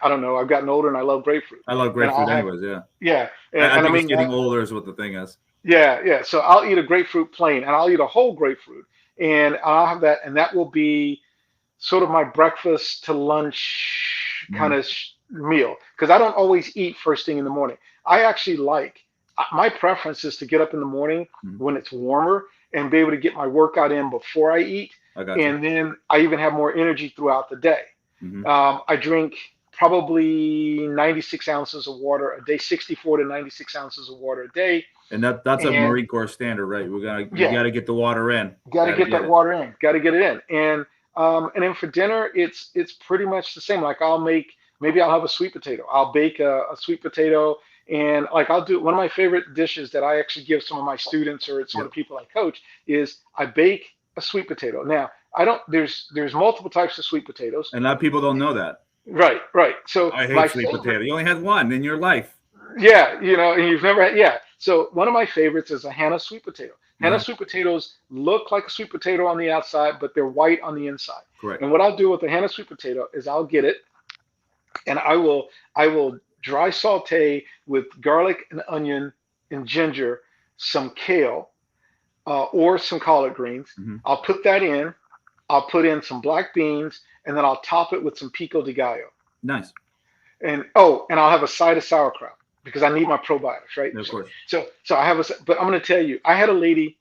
don't know. I've gotten older and I love grapefruit. I love grapefruit anyways. Yeah. Yeah. I think it's getting older is what the thing is. Yeah. So I'll eat a grapefruit plain, and I'll eat a whole grapefruit, and I'll have that, and that will be sort of my breakfast to lunch kind of meal because I don't always eat first thing in the morning. I actually my preference is to get up in the morning when it's warmer and be able to get my workout in before I eat. I got you. And then I even have more energy throughout the day. I drink probably 96 ounces of water a day, 64 to 96 ounces of water a day. And that's a Marine Corps standard, right? You gotta get the water in. Got to get that water in. Got to get it in. And then for dinner, it's pretty much the same. Like maybe I'll have a sweet potato. I'll bake a sweet potato, and like I'll do one of my favorite dishes that I actually give some of my students or some of the people I coach is I bake a sweet potato. Now there's multiple types of sweet potatoes, and a lot of people don't know that. Right. So I hate sweet potato. You only had one in your life. Yeah, and you've never had. Yeah. So one of my favorites is a Hannah sweet potato. Hannah sweet potatoes look like a sweet potato on the outside, but they're white on the inside. Correct. And what I'll do with the Hannah sweet potato is I'll get it, and I will dry saute with garlic and onion and ginger, some kale, or some collard greens. I'll put that in. I'll put in some black beans, and then I'll top it with some pico de gallo. Nice. And I'll have a side of sauerkraut because I need my probiotics, right? Of course. So I have but I'm going to tell you, I had a lady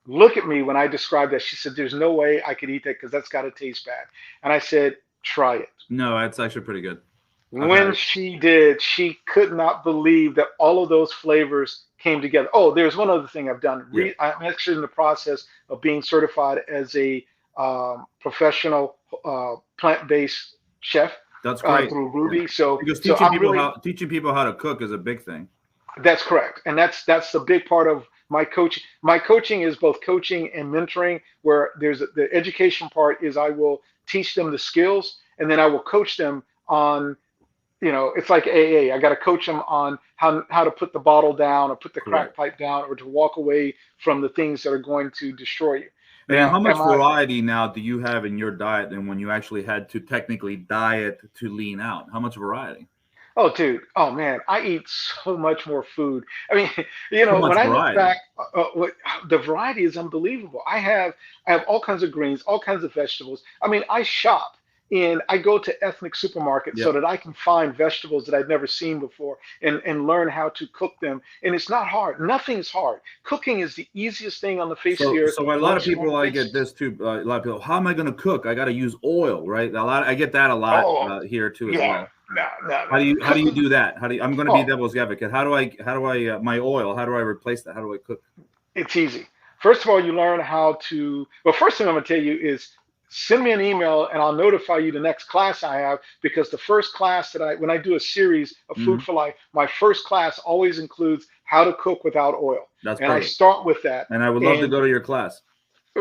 look at me when I described that. She said, "There's no way I could eat that because that's got to taste bad." And I said, "Try it." No, it's actually pretty good. When she did, she could not believe that all of those flavors came together. Oh, there's one other thing I've done. Yeah. I'm actually in the process of being certified as a professional plant-based chef. That's great. Through Ruby. Yeah. So because teaching people how to cook is a big thing. That's correct, and that's the big part of my coaching. My coaching is both coaching and mentoring, where there's the education part is I will teach them the skills, and then I will coach them on, it's like AA. I got to coach them on how to put the bottle down or put the crack pipe down or to walk away from the things that are going to destroy you. And how much variety now do you have in your diet than when you actually had to technically diet to lean out? How much variety? Oh, dude. Oh, man. I eat so much more food. I mean, So much when I look variety. back, the variety is unbelievable. I have all kinds of greens, all kinds of vegetables. I mean, I shop and I go to ethnic supermarkets so Yep. that I can find vegetables that I've never seen before and learn how to cook them. And it's not hard. Nothing's hard. Cooking is the easiest thing on the face of the earth So a lot of once you learn people, the I get basics. this too. A lot of people, how am I going to cook? I got to use oil, right? I get that a lot Oh, here too as yeah. well. No, no, How no. do you Cooking. do that? I'm going to be Oh, devil's advocate. How do I my oil? How do I replace that? How do I cook? it's easy. First of all, you learn how to. Well, first thing I'm going to tell you is send me an email and I'll notify you the next class I have because the first class when I do a series of Food Hmm. for Life, my first class always includes how to cook without oil. That's And I perfect. start with that. And I would love to And go to your class.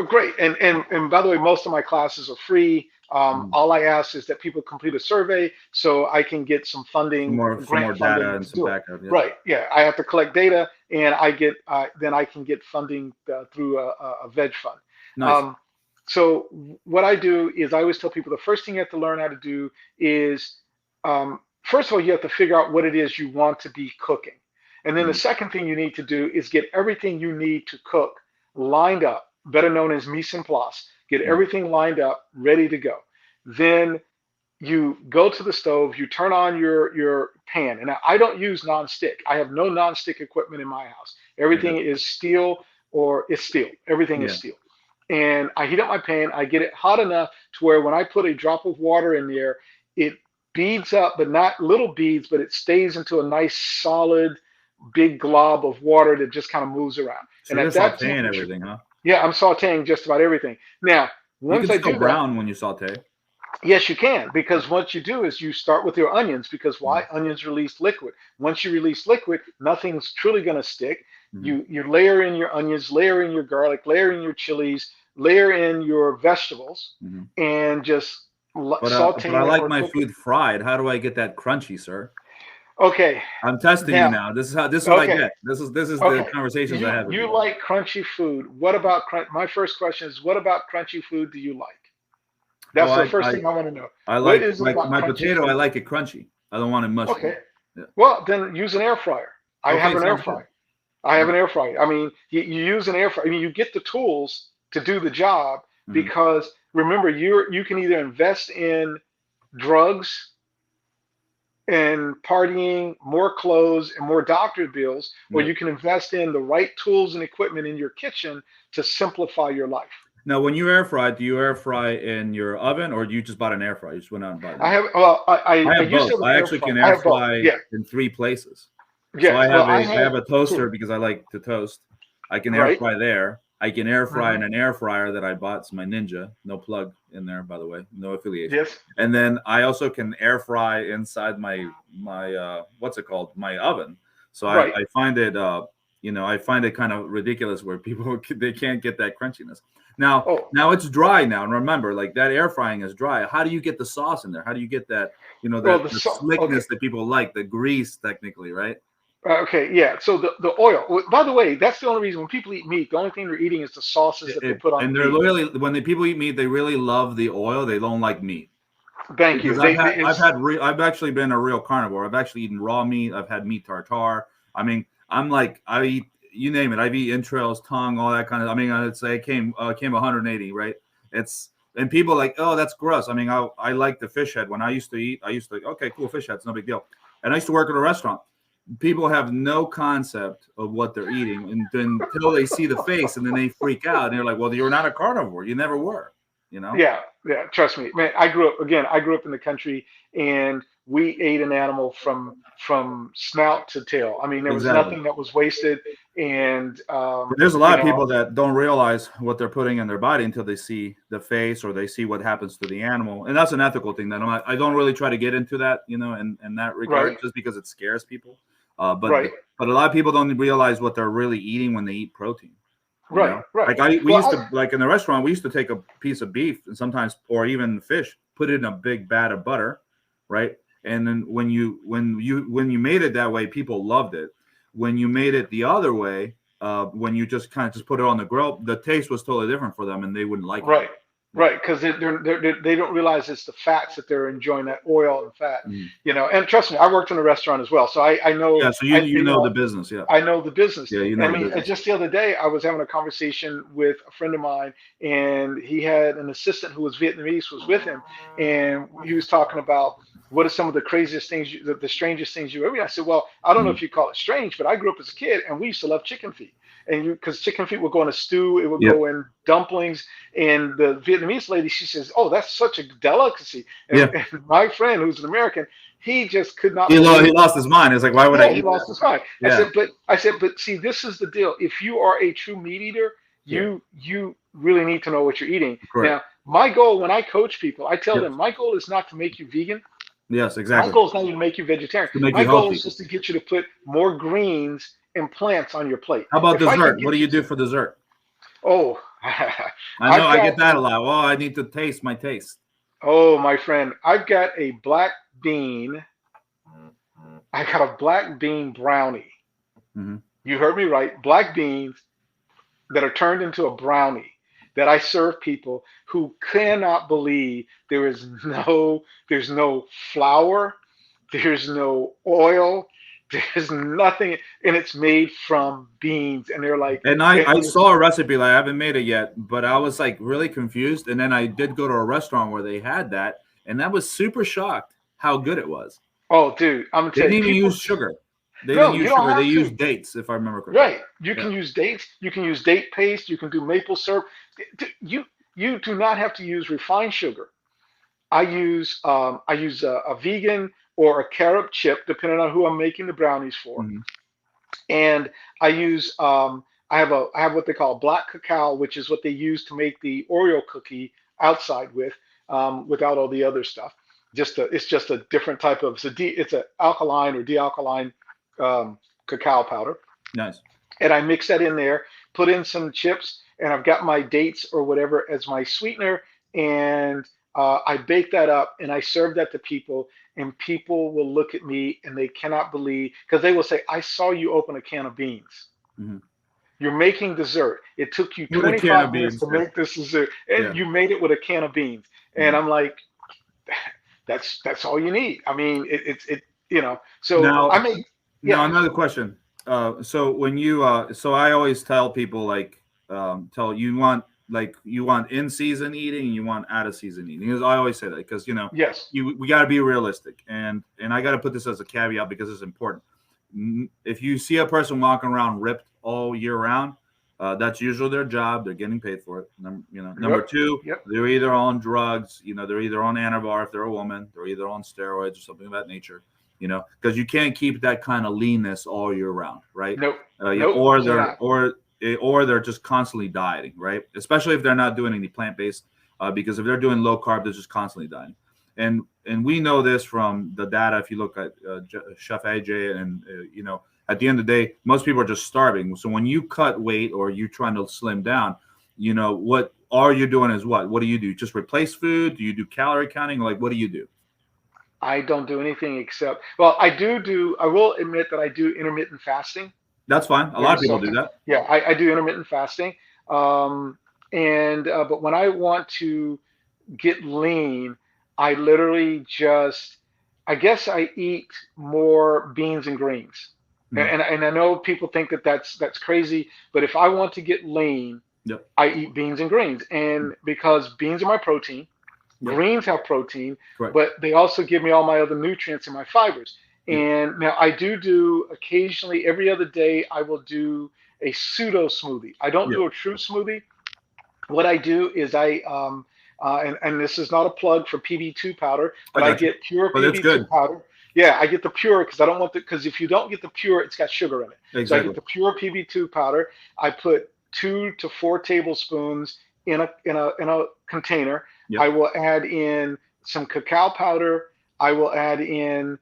great. And by the way, most of my classes are free. Mhm. All I ask is that people complete a survey so I can get some funding, Some more grant data funding and to some do it. backup. Yep. Right. Yeah. I have to collect data, and then I can get funding through a veg fund. Nice. Um, so what I do is I always tell people the first thing you have to learn how to do is first of all you have to figure out what it is you want to be cooking, and then the Mhm. second thing you need to do is get everything you need to cook lined up, better known as mise en place. Get Mhm. everything lined up, ready to go. Then you go to the stove, you turn on your pan, and I don't use nonstick. I have no nonstick equipment in my house. Okay. Everything is steel or it's steel. Everything is Yeah. steel. And I heat up my pan. I get it hot enough to where when I put a drop of water in there, it beads up, but not little beads, but it stays into a nice solid big glob of water that just kind of moves around. So And you're at that sauteing temperature, everything, huh? yeah, I'm sauteing just about everything. Now, You once can I still do that, brown when you saute. yes, you can, because what you do is you start with your onions, because Mhm. why? Onions release liquid. Once you release liquid, nothing's truly going to stick. Mhm. You layer in your onions, layer in your garlic, layer in your chilies, layer in your vegetables, Mhm. and just But I saute it like or my cook it. food fried. How do I get that crunchy, sir? Okay, I'm testing you now, now. This is what I okay, get. This is the okay. conversations I have with You you. like crunchy food. What about crunch? My first question is, what about crunchy food do you like? Oh, That's the first thing I want to know. I What like is it about my crunchy potato. I food? like it crunchy. I don't want it mushy. Okay, Yeah. well then use an air fryer. I have Okay, an air sounds good. fryer. I have Yeah. an air fryer. I mean, you use an air fryer. I mean, you get the tools to do the job Mhm. because remember, you can either invest in drugs and partying, more clothes, and more doctor bills, or Yep. you can invest in the right tools and equipment in your kitchen to simplify your life. Now, when you air fry, do you air fry in your oven or do you just bought an air fryer? You just went out and bought an I air have well, I I have used to both. have an I air actually fryer. can I air have both. fry Yeah. in three places. So Yes. Well, I I have have a toaster two. because I like to toast. I can air Right. fry there. I can air fry in Hmm. an air fryer that I bought. It's my Ninja. No plug in there, by the way. No affiliation. Yes. And then I also can air fry inside my what's it called? My oven. So Right. I find it I find it kind of ridiculous where people they can't get that crunchiness. Oh, Now it's dry now, and remember, like that air frying is dry. How do you get the sauce in there? How do you get that, well, that the the salt. Okay. slickness that people like, the grease technically, right? Okay, yeah. So the oil. By the way, that's the only reason when people eat meat, the only thing they're eating is the sauces that they put on the And they're meat. literally when the people eat meat, they really love the oil. They don't like meat Thank you. because It's I've actually been a real carnivore. I've actually eaten raw meat. I've had meat tartare. I mean, I eat you name it. I've eaten entrails, tongue, all that kind of. I mean, I'd say came 180, right? It's and people are like, oh, that's gross. I mean, I like the fish head. When I used to eat, I used to okay, cool fish heads, no big deal. And I used to work at a restaurant. People have no concept of what they're eating and then until they see the face and then they freak out and you're like, well, you're not a carnivore, you never were, you know. yeah, yeah. Trust me, man. I grew up in the country, and we ate an animal from snout to tail. I mean, there was Exactly. nothing that was wasted, and But there's a lot of people that don't realize what they're putting in their body until they see the face or they see what happens to the animal, and that's an ethical thing that I don't really try to get into that, in that regard, right, just because it scares people. But right, but a lot of people don't realize what they're really eating when they eat protein. right, right. We Well, used to like in the restaurant, we used to take a piece of beef and sometimes, or even fish, put it in a big vat of butter, right? And then when you made it that way, people loved it. When you made it the other way, when you just kind of just put it on the grill, the taste was totally different for them, and they wouldn't like it. right. Right, because they don't realize it's the fats that they're enjoying, that oil and fat, And trust me, I worked in a restaurant as well, so I know. Yeah, so you know the business, yeah. I know the business. Yeah, you And know I the mean, business. just the other day, I was having a conversation with a friend of mine, and he had an assistant who was Vietnamese, was with him, and he was talking about what are some of the craziest things, the strangest things you ever eat. I said, well, I don't know if you call it strange, but I grew up as a kid, and we used to love chicken feet. And because chicken feet would go in a stew, it would Yep. go in dumplings. And the Vietnamese lady, she says, "Oh, that's such a delicacy." Yeah. And my friend, who's an American, he just could not. He lost his mind. It's like, why would I eat he lost that? his mind. Yeah. I said, but see, this is the deal. If you are a true meat eater, you really need to know what you're eating. Correct. Now, my goal when I coach people, I tell Yes. them my goal is not to make you vegan. Yes, exactly. My goal is not even to make you vegetarian. To make My you goal healthy. is just to get you to put more greens and plants on your plate. How about If I dessert? could What do get you do for dessert? Oh, I know I get that a lot. Well, I need to taste my taste. Oh, my friend, I've got a black bean. I got a black bean brownie. Mm-hmm. You heard me right. Black beans that are turned into a brownie that I serve people who cannot believe there's no flour, there's no oil, there's nothing, and it's made from beans. And they're like, And I saw a recipe, like I haven't made it yet, but I was like really confused. And then I did go to a restaurant where they had that, and I was super shocked how good it was. oh, dude, I'm gonna They tell didn't you, even use sugar. They didn't use sugar. They used dates, if I remember correctly. Right. You can use dates. You can use date paste. You can do maple syrup. You do not have to use refined sugar. I use a vegan or a carob chip, depending on who I'm making the brownies for. Mm-hmm. And I use I have what they call black cacao, which is what they use to make the Oreo cookie outside with, without all the other stuff. It's just a different type of it's an alkaline or dealkaline cacao powder. Nice. And I mix that in there, put in some chips, and I've got my dates or whatever as my sweetener, and I bake that up and I serve that to people, and people will look at me and they cannot believe, because they will say, "I saw you open a can of beans. Mm-hmm. You're making dessert. It took you With 25 minutes to make this dessert, and you made it with a can of beans." And I'm like, that's all you need. I mean, it So now, I make. Now another question. So when you so I always tell people like you want in season eating and you want out of season eating. Because I always say that because Yes. we got to be realistic, and I got to put this as a caveat because it's important. If you see a person walking around ripped all year round, that's usually their job. They're getting paid for it. Number two, they're either on drugs. They're either on Anavar if they're a woman. They're either on steroids or something of that nature. Because you can't keep that kind of leanness all year round, right? Nope. Or they're just constantly dieting, right? Especially if they're not doing any plant-based, because if they're doing low carb, they're just constantly dieting. And we know this from the data. If you look at Chef AJ, and at the end of the day, most people are just starving. So when you cut weight or you're trying to slim down, what all you're doing is what? What do you do? Just replace food? Do you do calorie counting? Like, what do you do? I don't do anything except, well, I will admit that I do intermittent fasting. That's fine. A lot of people do that. Yeah, I do intermittent fasting. But when I want to get lean, I literally I guess I eat more beans and greens. Mm-hmm. And I know people think that that's crazy, but if I want to get lean, I eat beans and greens. And because beans are my protein, greens have protein, but they also give me all my other nutrients and my fibers. And now I do occasionally, every other day, I will do a pseudo smoothie. I don't do a true smoothie. What I do is and this is not a plug for PB2 powder, but I get pure PB2 powder. Yeah, I get the pure because I don't want because if you don't get the pure, it's got sugar in it. Exactly. So I get the pure PB2 powder. I put 2 to 4 tablespoons in a container. Yep. I will add in some cacao powder. I will add in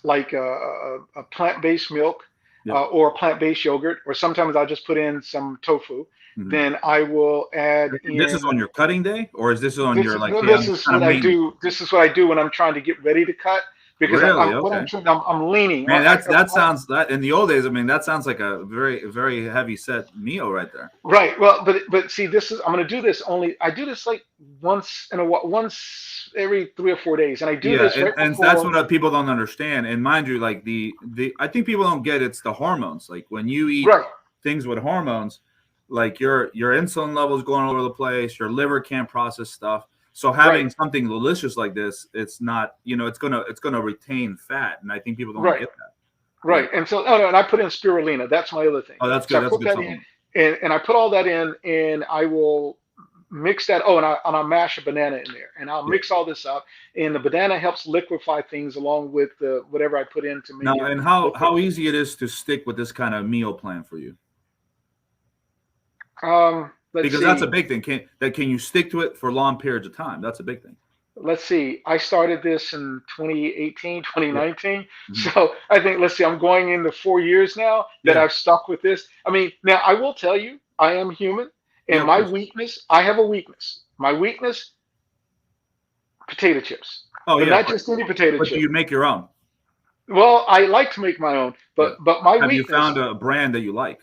like a plant-based milk or a plant-based yogurt, or sometimes I'll just put in some tofu. Mm-hmm. Then I will add in. This is on your cutting day, or is this on your like? This is what I do. This is what I do when I'm trying to get ready to cut. because Really? I'm leaning. Man, that sounds that in the old days. I mean, that sounds like a very heavy set meal right there. Right. Well, but see, I'm going to do this only. I do this like once once every 3 or 4 days, and I do Yeah, this right and before. that's what people don't understand. And mind you, like the I think people don't get it's the hormones. Like when you eat Right. things with hormones, like your insulin levels going all over the place, your liver can't process stuff. So having something delicious like this, it's not, it's gonna retain fat, and I think people don't get that. Right. And so, no, and I put in spirulina. That's my other thing. Oh, that's So good. I That's a put good that supplement. in, and I put all that in, and I will mix that. Oh, and I'll mash a banana in there, and I'll mix all this up. And the banana helps liquefy things along with the whatever I put in to make Now, it. and how easy it is to stick with this kind of meal plan for you? Because that's a big thing. Can you stick to it for long periods of time? That's a big thing. Let's see. I started this in 2018, 2019. Yeah. Mm-hmm. So I think, let's see, I'm going into 4 years now that I've stuck with this. I mean, now I will tell you, I am human, and my weakness, I have a weakness. My weakness, potato chips. Oh, but yeah. not just any potato chip. But do you make your own? Well, I like to make my own, but my Have weakness. you found a brand that you like?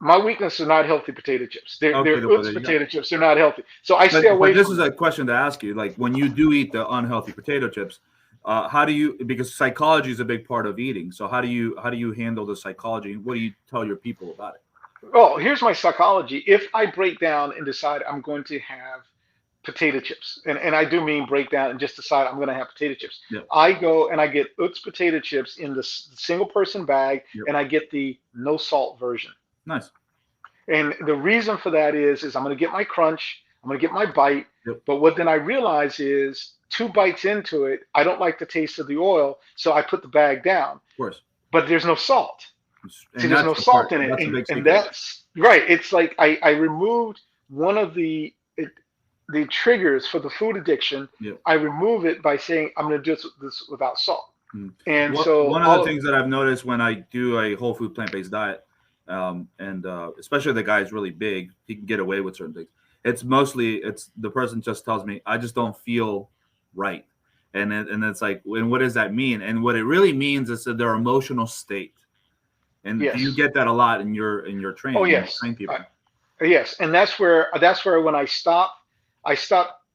My weakness are not healthy potato chips. They're potato chips. They're not healthy. So I stay away from this. This is a question to ask you. Like when you do eat the unhealthy potato chips, how do you, because psychology is a big part of eating. So how do you handle the psychology? What do you tell your people about it? Oh, here's my psychology. If I break down and decide I'm going to have potato chips, and I do mean break down and just decide I'm going to have potato chips, I go and I get Utz potato chips in the single person bag, and I get the no salt version. Nice. And the reason for that is I'm going to get my crunch, I'm going to get my bite. But what then I realize is 2 bites into it, I don't like the taste of the oil, so I put the bag down. Of course. But there's no salt. See, there's no salt in it. And that's right. It's like I removed one of the triggers for the food addiction. I remove it by saying I'm going to do this without salt. And so one of the things that I've noticed when I do a whole food plant-based diet, and especially the guy's really big, he can get away with certain things. It's the person just tells me, I just don't feel right. And it's like, and what does that mean? And what it really means is that their emotional state. And you get that a lot in your training. Oh, yes. Train people. Yes. And that's where when I stop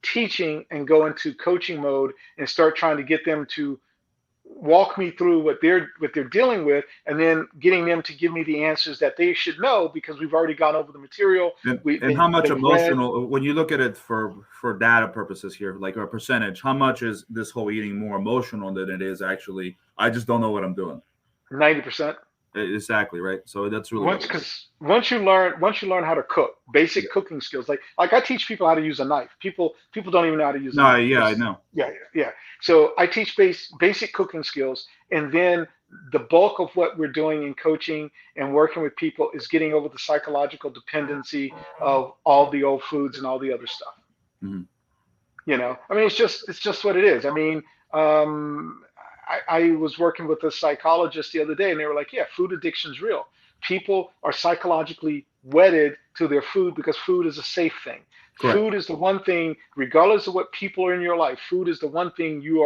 teaching and go into coaching mode and start trying to get them to walk me through what they're dealing with, and then getting them to give me the answers that they should know, because we've already gone over the material. And how much emotional, when you look at it for data purposes here, like a percentage, how much is this whole eating more emotional than it is actually, I just don't know what I'm doing? 90%. Exactly, right. So that's really because once you learn how to cook, basic cooking skills, like I teach people how to use a knife. People don't even know how to use a knife. Yeah, I know. Yeah. So I teach basic cooking skills, and then the bulk of what we're doing in coaching and working with people is getting over the psychological dependency of all the old foods and all the other stuff. Mm-hmm. I mean, it's just what it is. I mean, I was working with a psychologist the other day, and they were like, yeah, food addiction's real. People are psychologically wedded to their food because food is a safe thing. Correct. Food is the one thing, regardless of what people are in your life, food is the one thing you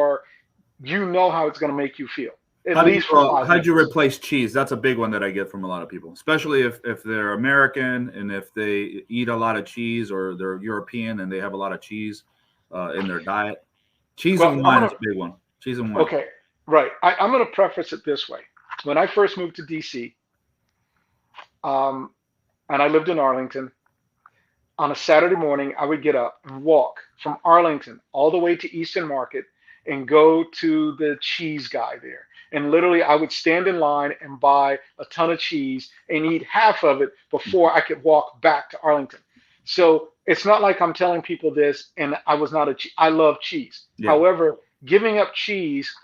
know how it's going to make you feel. How'd you replace cheese? That's a big one that I get from a lot of people, especially if they're American and if they eat a lot of cheese, or they're European and they have a lot of cheese in their diet. Cheese and wine is a big one. Cheese and wine. Okay. Right. I'm going to preface it this way. When I first moved to DC, and I lived in Arlington, on a Saturday morning, I would get up and walk from Arlington all the way to Eastern Market and go to the cheese guy there. And literally, I would stand in line and buy a ton of cheese and eat half of it before I could walk back to Arlington. So it's not like I'm telling people this, and I love cheese. Yeah. However, giving up cheese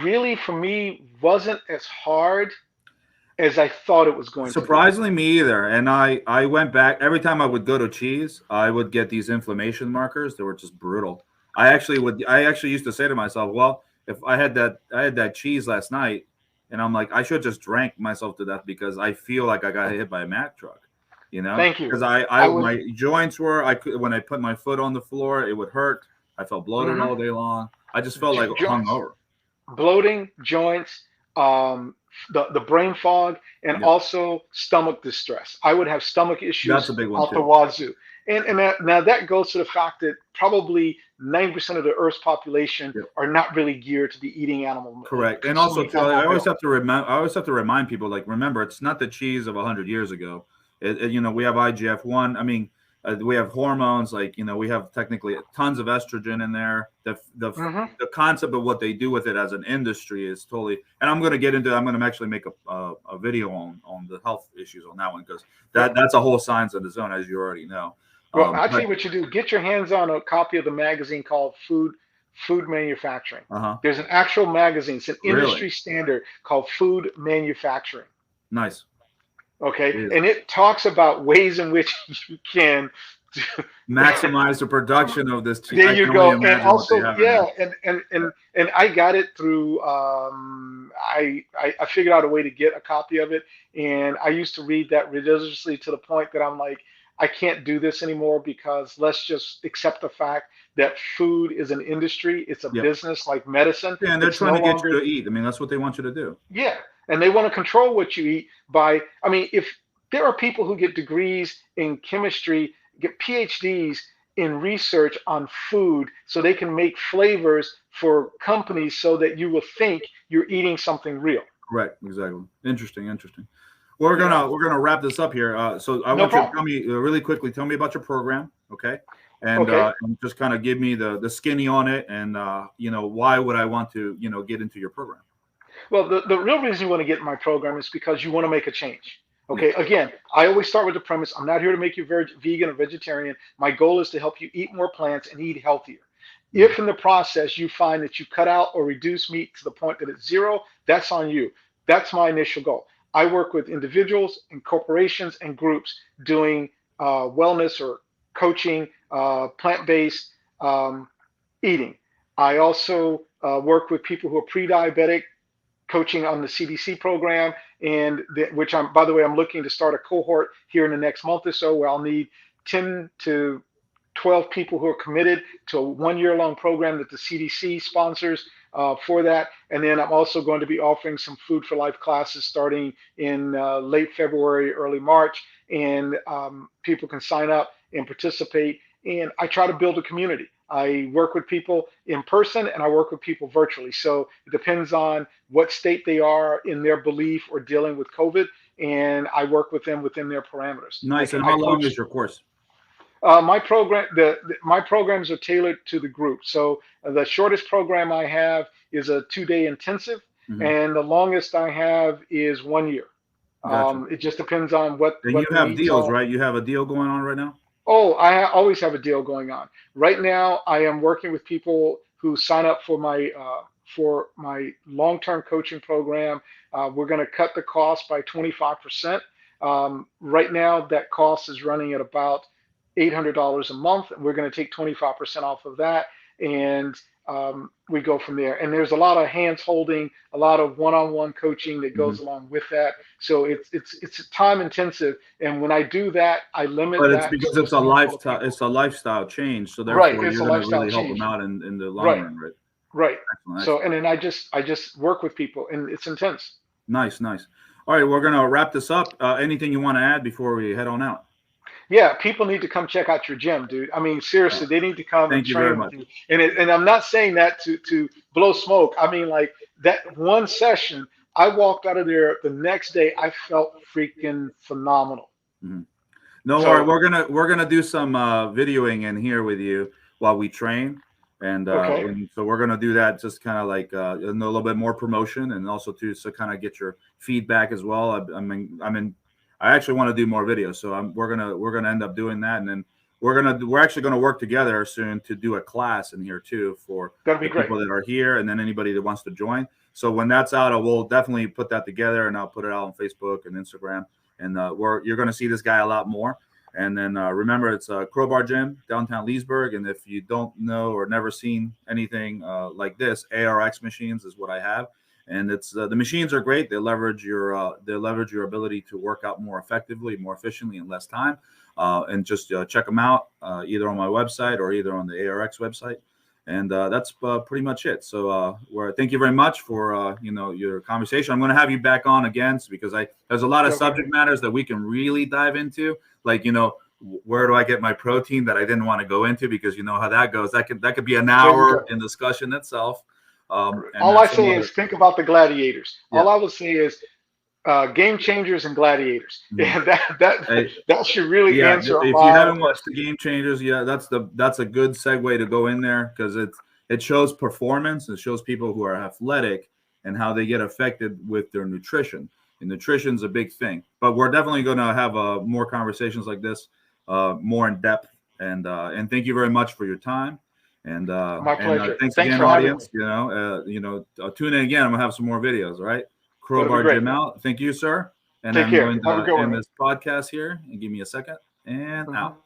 really, for me, wasn't as hard as I thought it was going to be. Surprisingly, me either. And I went back. Every time I would go to cheese, I would get these inflammation markers. They were just brutal. I actually used to say to myself, well, if I had that cheese last night, and I'm like, I should just drank myself to death because I feel like I got hit by a Mack truck. Thank you. Because my joints when I put my foot on the floor, it would hurt. I felt bloated all day long. I just felt like Joints, hungover. bloating, joints, the brain fog, and Yep. also stomach distress. I would have stomach That's issues a big one out the too. wazoo. And now that goes to the fact that probably 90% of the Earth's population Yep. are not really geared to be eating animal. Correct. And also, too, I always milk. have to remind people, like, remember, it's not the cheese of 100 years ago. We have IGF-1. I mean, we have hormones, like, we have technically tons of estrogen in there. The concept of what they do with it as an industry is totally, and I'm going to actually make a video on the health issues on that one, because that's a whole science of its own, as you already know. Well, I'll tell you what you do. Get your hands on a copy of the magazine called Food Manufacturing. There's an actual magazine. It's an industry standard called Food Manufacturing. Nice. Okay, and it talks about ways in which you can maximize the production of this cheese. There you go. And also, and I got it through. I figured out a way to get a copy of it, and I used to read that religiously to the point that I'm like, I can't do this anymore, because let's just accept the fact that food is an industry. It's a business like medicine. Yeah, and they're trying to get you to eat. I mean, that's what they want you to do. Yeah, and they want to control what you eat by, if there are people who get degrees in chemistry, get PhDs in research on food, so they can make flavors for companies so that you will think you're eating something real. Correct. Exactly. Interesting. We're gonna wrap this up here. So I want you to tell me really quickly. Tell me about your program, okay? And just kind of give me the skinny on it, and why would I want to get into your program? Well, the real reason you want to get in my program is because you want to make a change. Okay. Again, I always start with the premise: I'm not here to make you vegan or vegetarian. My goal is to help you eat more plants and eat healthier. If in the process you find that you cut out or reduce meat to the point that it's zero, that's on you. That's my initial goal. I work with individuals and corporations and groups doing wellness or coaching, plant-based eating. I also work with people who are pre-diabetic, coaching on the CDC program, which by the way, I'm looking to start a cohort here in the next month or so, where I'll need 10 to 12 people who are committed to a 1 year long program that the CDC sponsors for that. And then I'm also going to be offering some Food for Life classes starting in late February, early March, and people can sign up and participate. And I try to build a community. I work with people in person and I work with people virtually. So it depends on what state they are in their belief or dealing with COVID, and I work with them within their parameters. Nice. And how long is your course? My programs are tailored to the group. So the shortest program I have is a 2-day intensive, and the longest I have is 1 year. Gotcha. It just depends on what. And you have deals, right? You have a deal going on right now? Oh, I always have a deal going on. Right now, I am working with people who sign up for my long-term coaching program. We're going to cut the cost by 25%. Right now, that cost is running at about $800 a month, and we're going to take 25% off of that, and we go from there. And there's a lot of hands holding, a lot of one-on-one coaching that goes along with that. So it's time intensive, and when I do that, I limit. But it's because it's a lifestyle. It's a lifestyle change. So therefore, you're going to really help them out in the long run, right? Right. Excellent. So and then I just work with people, and it's intense. Nice. All right, we're going to wrap this up. Anything you want to add before we head on out? Yeah, people need to come check out your gym, dude. I mean, seriously, they need to come and train with you. And I'm not saying that to blow smoke. I mean, like that one session, I walked out of there the next day. I felt freaking phenomenal. No worry, we're gonna do some videoing in here with you while we train, and so we're gonna do that, just kind of like a little bit more promotion, and also to kind of get your feedback as well. I actually want to do more videos, so we're gonna end up doing that, and then we're actually gonna work together soon to do a class in here too for the people that are here, and then anybody that wants to join. So when that's out, I will definitely put that together, and I'll put it out on Facebook and Instagram, and you're gonna see this guy a lot more. And then remember, it's Crowbar Gym, downtown Leesburg, and if you don't know or never seen anything like this, ARX machines is what I have. And it's the machines are great. They leverage your ability to work out more effectively, more efficiently, in less time. And just check them out either on my website or either on the ARX website. And that's pretty much it. So thank you very much for your conversation. I'm going to have you back on again because there's a lot of subject matters that we can really dive into, like where do I get my protein that I didn't want to go into, because you know how that goes. That could be an hour in discussion itself. All I say is think about the gladiators. Yeah. All I will say is Game Changers and Gladiators. Mm-hmm. And that should really answer. If you haven't watched the Game Changers, that's a good segue to go in there, because it shows performance. It shows people who are athletic and how they get affected with their nutrition. And nutrition's a big thing. But we're definitely going to have more conversations like this, more in depth. And thank you very much for your time. And my pleasure. Thanks again, audience. Tune in again. I'm gonna have some more videos. All right. Crowbar Jim out. Thank you, sir. And Take care. I'm going to end this podcast here. And give me a second. And out.